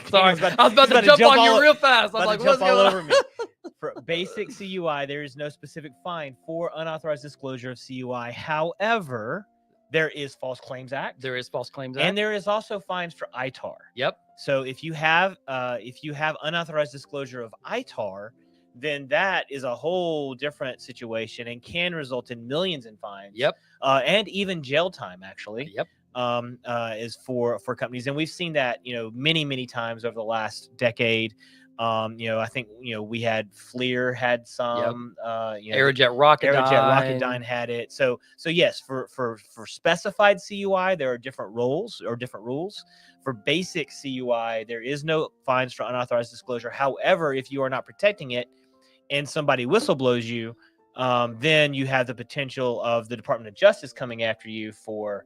Sorry, Daniel's I was about to jump on you real fast. I'm about like, to what's jump all going over on? me. For basic CUI, there is no specific fine for unauthorized disclosure of CUI. However, there is False Claims Act, There is False Claims Act. and there is also fines for ITAR. Yep. So if you have unauthorized disclosure of ITAR, then that is a whole different situation and can result in millions in fines. Yep. And even jail time, actually. Yep. Is for companies, and we've seen that many times over the last decade. I think we had FLIR had some. Aerojet Rocketdyne had it. So yes, for specified CUI, there are different rules. For basic CUI, there is no fines for unauthorized disclosure. However, if you are not protecting it and somebody whistleblows you, then you have the potential of the Department of Justice coming after you for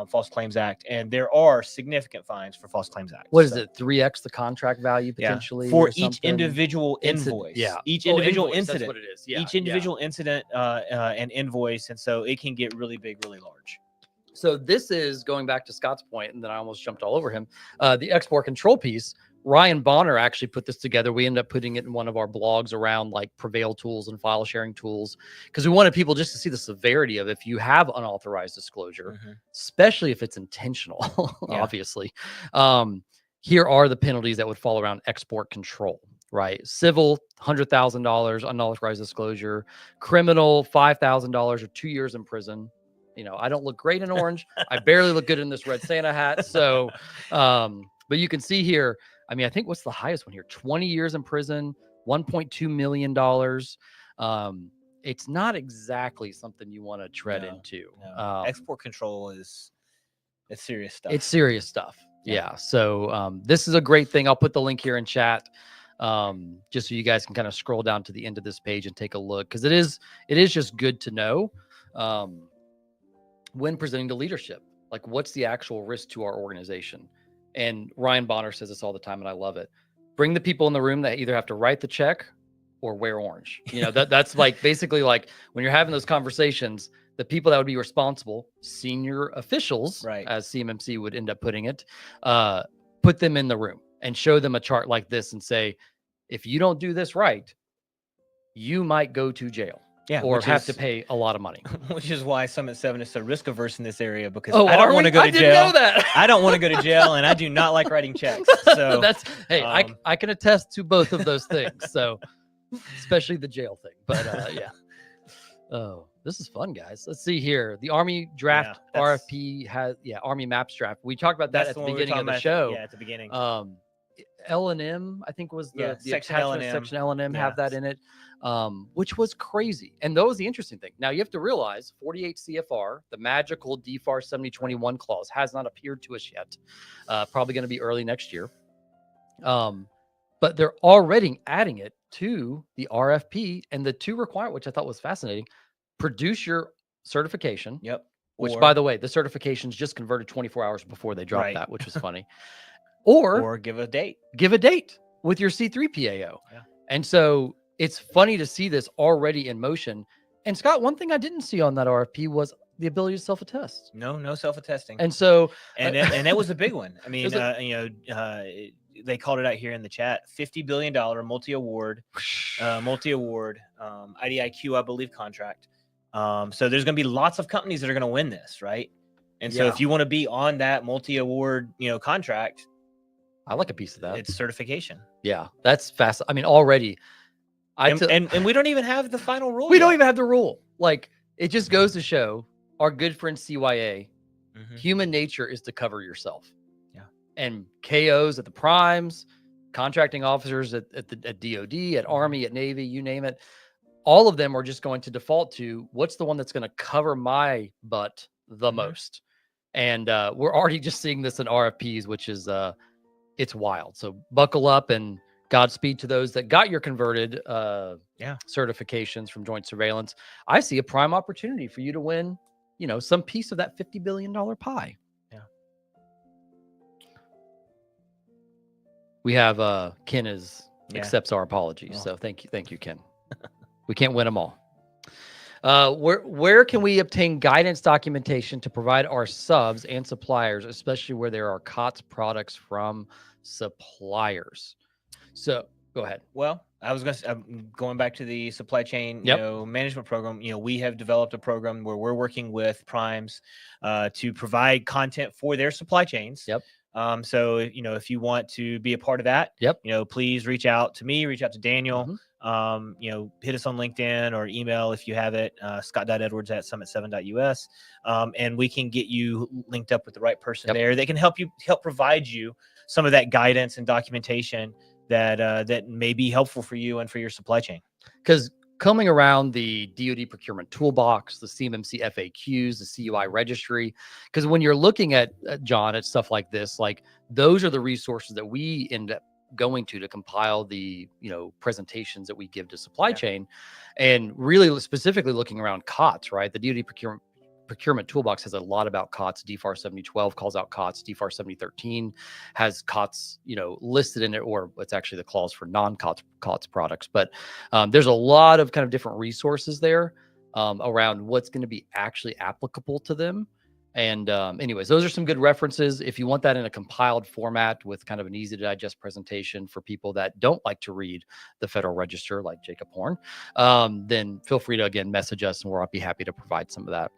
False Claims Act, and there are significant fines for False Claims Act. What is it? 3x the contract value potentially for or each something? individual invoice. Yeah. Each individual invoice, incident. That's what it is. Yeah. Each individual incident and invoice, and so it can get really big, really large. So this is going back to Scott's point, and then I almost jumped all over him. The export control piece. Ryan Bonner actually put this together. We ended up putting it in one of our blogs around like Prevail tools and file sharing tools, because we wanted people just to see the severity of if you have unauthorized disclosure, especially if it's intentional, obviously. Here are the penalties that would fall around export control, right? Civil, $100,000 unauthorized disclosure, criminal, $5,000 or 2 years in prison. I don't look great in orange. I barely look good in this red Santa hat. So, but you can see here, I mean, I think what's the highest one here? 20 years in prison, $1.2 million. It's not exactly something you want to tread into. No. Export control it's serious stuff. It's serious stuff. Yeah. So this is a great thing. I'll put the link here in chat, just so you guys can kind of scroll down to the end of this page and take a look, because it is just good to know when presenting to leadership, like what's the actual risk to our organization. And Ryan Bonner says this all the time, and I love it. Bring the people in the room that either have to write the check or wear orange. That's like basically like when you're having those conversations, the people that would be responsible, senior officials, right, as CMMC would end up putting it, put them in the room and show them a chart like this and say, if you don't do this right, you might go to jail. Or have to pay a lot of money. Which is why Summit 7 is so risk averse in this area, because I don't want to go to jail. Know that. I don't want to go to jail, and I do not like writing checks. So I can attest to both of those things. So especially the jail thing. But yeah. Oh, this is fun, guys. Let's see here. The Army draft RFP has Army maps draft. We talked about that at the beginning of the show. At the beginning. L&M, I think was the section attachment L&M. Section L&M have that in it, which was crazy. And that was the interesting thing. Now you have to realize 48 CFR, the magical DFARS 7021 clause, has not appeared to us yet. Probably going to be early next year. But they're already adding it to the RFP, and the two require, which I thought was fascinating, produce your certification. Yep. Which, by the way, the certification's just converted 24 hours before they dropped that, which was funny. Or give a date. Give a date with your C3 PAO. Yeah. And so it's funny to see this already in motion. And Scott, one thing I didn't see on that RFP was the ability to self-attest. No self-attesting. And so, and that was a big one. I mean, they called it out here in the chat, $50 billion multi-award IDIQ, I believe, contract. So there's going to be lots of companies that are going to win this, right? And so if you want to be on that multi-award, contract, I like a piece of that. It's certification. Yeah, that's fast. I mean, already, and we don't even have the final rule. We don't even have the rule. Like, it just goes to show our good friend CYA, human nature is to cover yourself. Yeah. And KOs at the primes, contracting officers at DOD, at Army, at Navy, you name it. All of them are just going to default to what's the one that's going to cover my butt the most. And we're already just seeing this in RFPs, which is it's wild. So buckle up and Godspeed to those that got your converted certifications from joint surveillance. I see a prime opportunity for you to win, some piece of that $50 billion pie. Yeah. We have Ken accepts our apologies. So thank you, Ken. We can't win them all. Where can we obtain guidance documentation to provide our subs and suppliers, especially where there are COTS products from suppliers? So go ahead. Well, I was going back to the supply chain, Yep. management program. We have developed a program where we're working with primes to provide content for their supply chains. Yep. So if you want to be a part of that, Yep. please reach out to me, reach out to Daniel. Mhm. Hit us on LinkedIn or email if you have it, scott.edwards@summit7.us, and we can get you linked up with the right person there. They can help provide you some of that guidance and documentation that may be helpful for you and for your supply chain. Because coming around the DoD procurement toolbox, the CMMC FAQs, the CUI registry, because when you're looking at John, at stuff like this, like those are the resources that we end up going to compile the presentations that we give to supply chain, and really specifically looking around COTS, right? The DoD procurement toolbox has a lot about COTS. DFARS 7012 calls out COTS. DFARS 7013 has COTS, listed in it, or it's actually the clause for non-COTS products. But there's a lot of kind of different resources there around what's going to be actually applicable to them. And anyways, those are some good references. If you want that in a compiled format with kind of an easy to digest presentation for people that don't like to read the Federal Register, like Jacob Horn, then feel free to, again, message us and we'll be happy to provide some of that.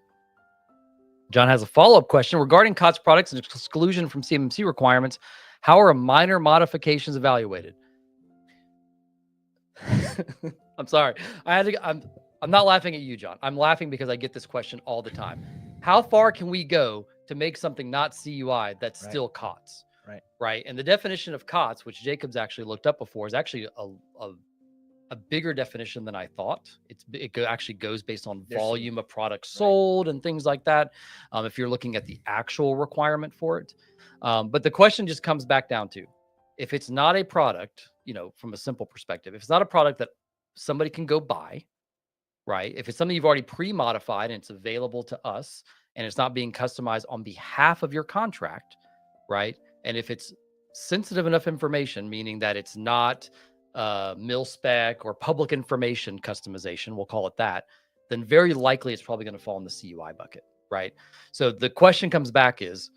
John has a follow-up question regarding COTS products and exclusion from CMMC requirements. How are minor modifications evaluated? I'm sorry. I'm not laughing at you, John. I'm laughing because I get this question all the time. How far can we go to make something not CUI that's still COTS? Right. And the definition of COTS, which Jacob's actually looked up before, is actually a bigger definition than I thought. It actually goes based on volume of products sold and things like that. If you're looking at the actual requirement for it. But the question just comes back down to, if it's not a product, from a simple perspective, if it's not a product that somebody can go buy, right? If it's something you've already pre-modified and it's available to us and it's not being customized on behalf of your contract, right? And if it's sensitive enough information, meaning that it's not mil spec or public information customization, we'll call it that, then very likely it's probably going to fall in the CUI bucket, right? So the question comes back is,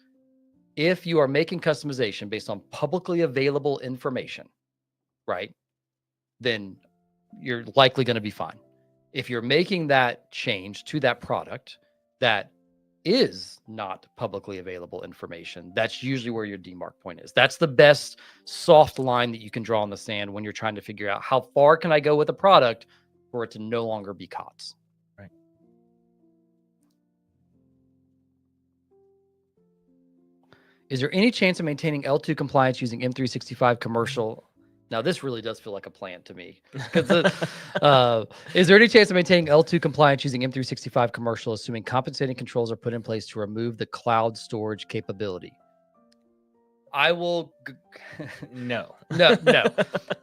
if you are making customization based on publicly available information, right, then you're likely going to be fine. If you're making that change to that product that is not publicly available information, that's usually where your demarc point is. That's the best soft line that you can draw in the sand when you're trying to figure out how far can I go with a product for it to no longer be COTS. Right. Is there any chance of maintaining L2 compliance using M365 Commercial? Now, this really does feel like a plan to me. Is there any chance of maintaining L2 compliance using M365 Commercial, assuming compensating controls are put in place to remove the cloud storage capability? I will. No.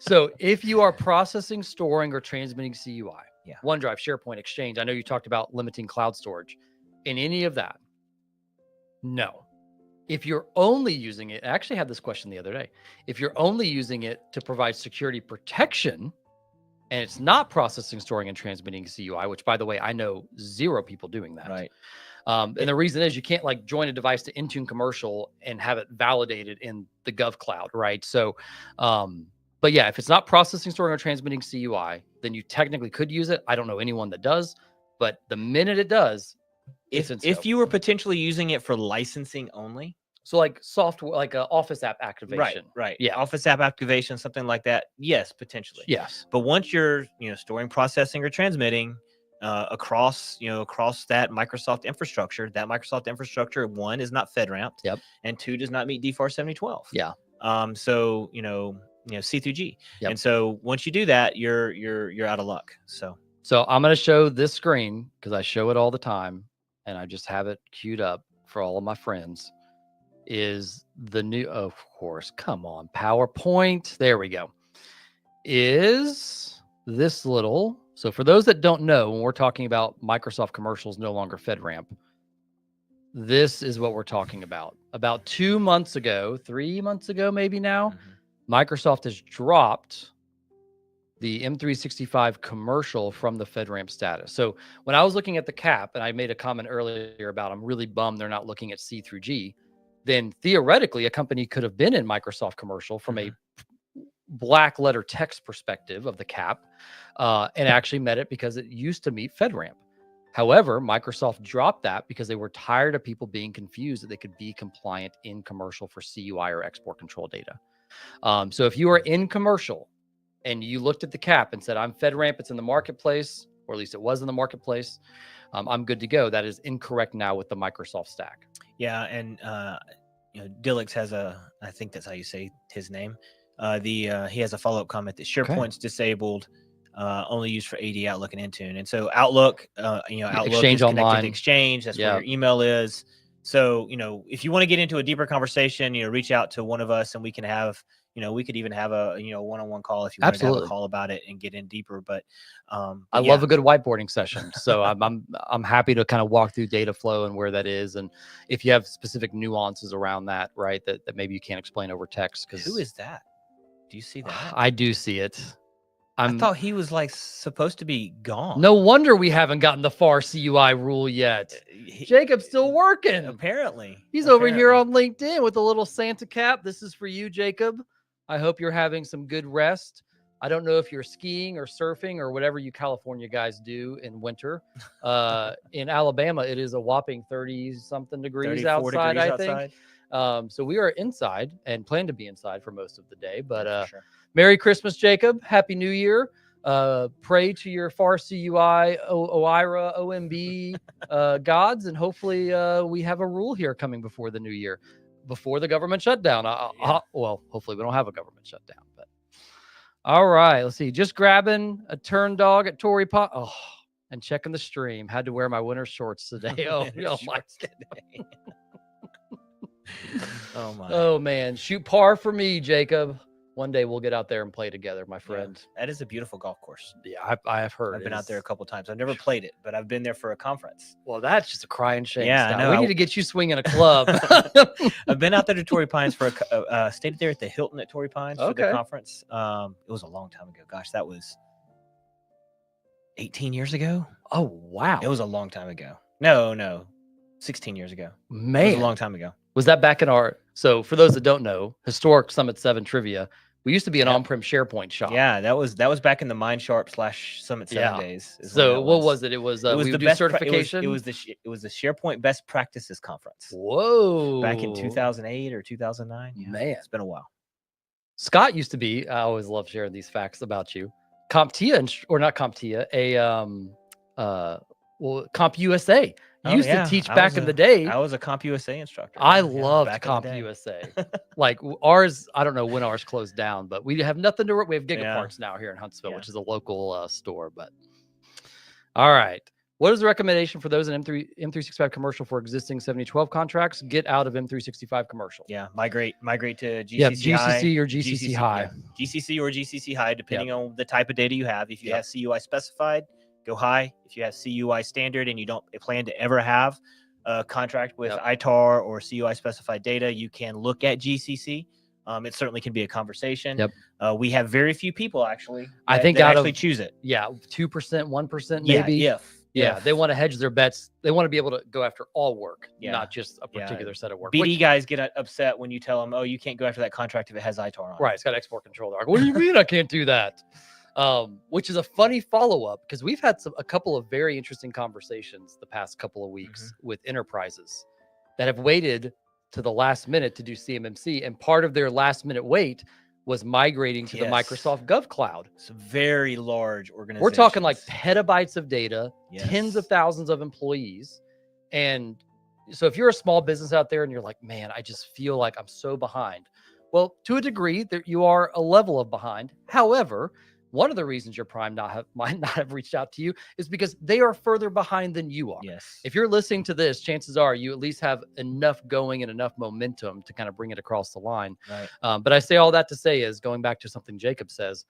So if you are processing, storing, or transmitting CUI, OneDrive, SharePoint, Exchange, I know you talked about limiting cloud storage. In any of that, no. If you're only using it, I actually had this question the other day. If you're only using it to provide security protection and it's not processing, storing, and transmitting CUI, which, by the way, I know 0 people doing that. Right. And the reason is you can't join a device to Intune Commercial and have it validated in the Gov Cloud, right? So, but yeah, if it's not processing, storing, or transmitting CUI, then you technically could use it. I don't know anyone that does, but the minute it does, if you were potentially using it for licensing only, so like software, like a Office app activation, right, yeah, Office app activation, something like that, yes, potentially, yes. But once you're storing, processing, or transmitting across that Microsoft infrastructure, one is not FedRAMP, and 2 does not meet DFARS 7012, so C through G, and so once you do that, you're out of luck. So I'm going to show this screen because I show it all the time. And I just have it queued up for all of my friends, is the new, of course, come on, PowerPoint. There we go. Is this little, so for those that don't know, when we're talking about Microsoft Commercials no longer FedRAMP, this is what we're talking about. About 2 months ago, 3 months ago, maybe now, Microsoft has dropped the M365 Commercial from the FedRAMP status. So when I was looking at the cap, and I made a comment earlier about I'm really bummed they're not looking at C through G, then theoretically a company could have been in Microsoft Commercial from a black letter text perspective of the cap, and actually met it because it used to meet FedRAMP. However, Microsoft dropped that because they were tired of people being confused that they could be compliant in commercial for CUI or export control data. So if you are in commercial and you looked at the cap and said, I'm FedRAMP, it's in the marketplace, or at least it was in the marketplace, I'm good to go. That is incorrect now with the Microsoft stack. Yeah, and Dillix has I think that's how you say his name. He has a follow-up comment that SharePoint's disabled, only used for AD, Outlook, and Intune. And so Outlook, Outlook Exchange is connected Online. to Exchange. That's where your email is. So, if you want to get into a deeper conversation, reach out to one of us and we can have, we could even have a, one-on-one call if you want to have a call about it and get in deeper. But I love a good whiteboarding session. So I'm happy to kind of walk through data flow and where that is. And if you have specific nuances around that, right, that maybe you can't explain over text. Who is that? Do you see that? I do see it. I thought he was supposed to be gone. No wonder we haven't gotten the FAR CUI rule yet. Jacob's still working. Apparently. He's over here on LinkedIn with a little Santa cap. This is for you, Jacob. I hope you're having some good rest. I don't know if you're skiing or surfing or whatever you California guys do in winter. In Alabama, it is a whopping 30-something degrees outside, I think. So we are inside and plan to be inside for most of the day. But Merry Christmas, Jacob. Happy New Year. Pray to your FAR CUI, OIRA, OMB gods, and hopefully we have a rule here coming before the new year, before the government shutdown. Well, hopefully we don't have a government shutdown. But all right, let's see. Just grabbing a turn dog at Torrey Pond. Oh, and checking the stream. Had to wear my winter shorts today. Oh my God. Oh my. Oh man, shoot par for me, Jacob. One day we'll get out there and play together, my friend. Yeah, that is a beautiful golf course. Yeah, I have heard. I've been out there a couple of times. I've never played it, but I've been there for a conference. Well, that's just a crying shame. Yeah, no, we need to get you swinging a club. I've been out there to Torrey Pines for stayed there at the Hilton at Torrey Pines for the conference. It was a long time ago. Gosh, that was 18 years ago. Oh wow, it was a long time ago. No, 16 years ago. Man, it was a long time ago. Was that back in our? So for those that don't know, historic Summit 7 trivia. We used to be an on-prem SharePoint shop. Yeah, that was back in the MindSharp / Summit 7 days. So what was it? It was we would do certification. It was the SharePoint Best Practices Conference. Whoa! Back in 2008 or 2009. Yeah, man, it's been a while. Scott used to be. I always love sharing these facts about you. CompTIA or not CompTIA? CompUSA. Used to teach back in the day. I was a CompUSA instructor. I loved CompUSA. Like ours, I don't know when ours closed down, but we have nothing to work. We have Gigaparts now here in Huntsville, which is a local store. But all right, what is the recommendation for those in M365 Commercial for existing 7012 contracts? Get out of M365 Commercial. Yeah, migrate to GCC. Yeah, GCC or GCC High. Yeah. GCC or GCC High, depending on the type of data you have. If you have CUI specified, go high. If you have CUI standard and you don't plan to ever have a contract with ITAR or CUI specified data, you can look at GCC. It certainly can be a conversation. We have very few people actually. I think that actually choose it. 2%, 1% maybe. Yeah, they want to hedge their bets. They want to be able to go after all work, not just a particular set of work. BD guys get upset when you tell them, "Oh, you can't go after that contract if it has ITAR on it." Right, it's got export control. They're like, what do you mean I can't do that? Which is a funny follow-up because we've had a couple of very interesting conversations the past couple of weeks with enterprises that have waited to the last minute to do CMMC, and part of their last minute wait was migrating to the Microsoft Gov Cloud. It's a very large organization. We're talking like petabytes of data, tens of thousands of employees. And so if you're a small business out there and you're like, man, I just feel like I'm so behind. Well, to a degree that you are a level of behind. However, one of the reasons your prime might not have reached out to you is because they are further behind than you are. Yes. If you're listening to this, chances are you at least have enough going and enough momentum to kind of bring it across the line. Right. But I say all that to say is going back to something Jacob says,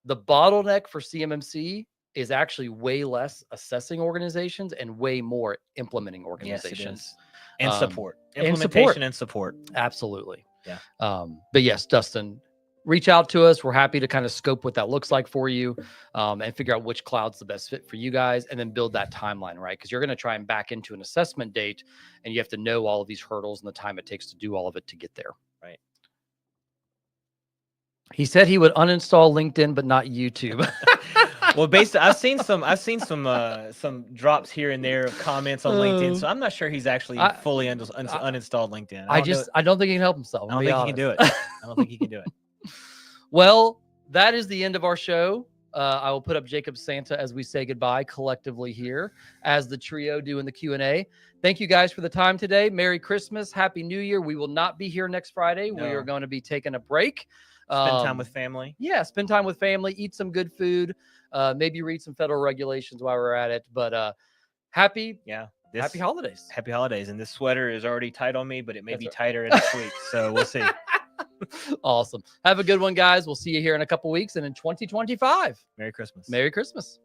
the bottleneck for CMMC is actually way less assessing organizations and way more implementing organizations. Yes, and support. Implementation and support. Absolutely. Yeah. But yes, Dustin, reach out to us. We're happy to kind of scope what that looks like for you, and figure out which cloud's the best fit for you guys, and then build that timeline, right? Because you're going to try and back into an assessment date, and you have to know all of these hurdles and the time it takes to do all of it to get there. Right. He said he would uninstall LinkedIn, but not YouTube. Well, basically, I've seen some drops here and there of comments on LinkedIn, so I'm not sure he's actually fully uninstalled LinkedIn. I don't think he can help himself. I don't think he can do it. I don't think he can do it. Well, that is the end of our show. I will put up Jacob Santa as we say goodbye collectively here, as the trio do in the Q&A. Thank you guys for the time today. Merry Christmas. Happy New Year. We will not be here next Friday. No. We are going to be taking a break. Spend time with family. Yeah, spend time with family. Eat some good food. Maybe read some federal regulations while we're at it. But happy holidays. Happy holidays. And this sweater is already tight on me, but it may be tighter next week. So we'll see. Awesome. Have a good one, guys. We'll see you here in a couple weeks and in 2025. Merry Christmas. Merry Christmas.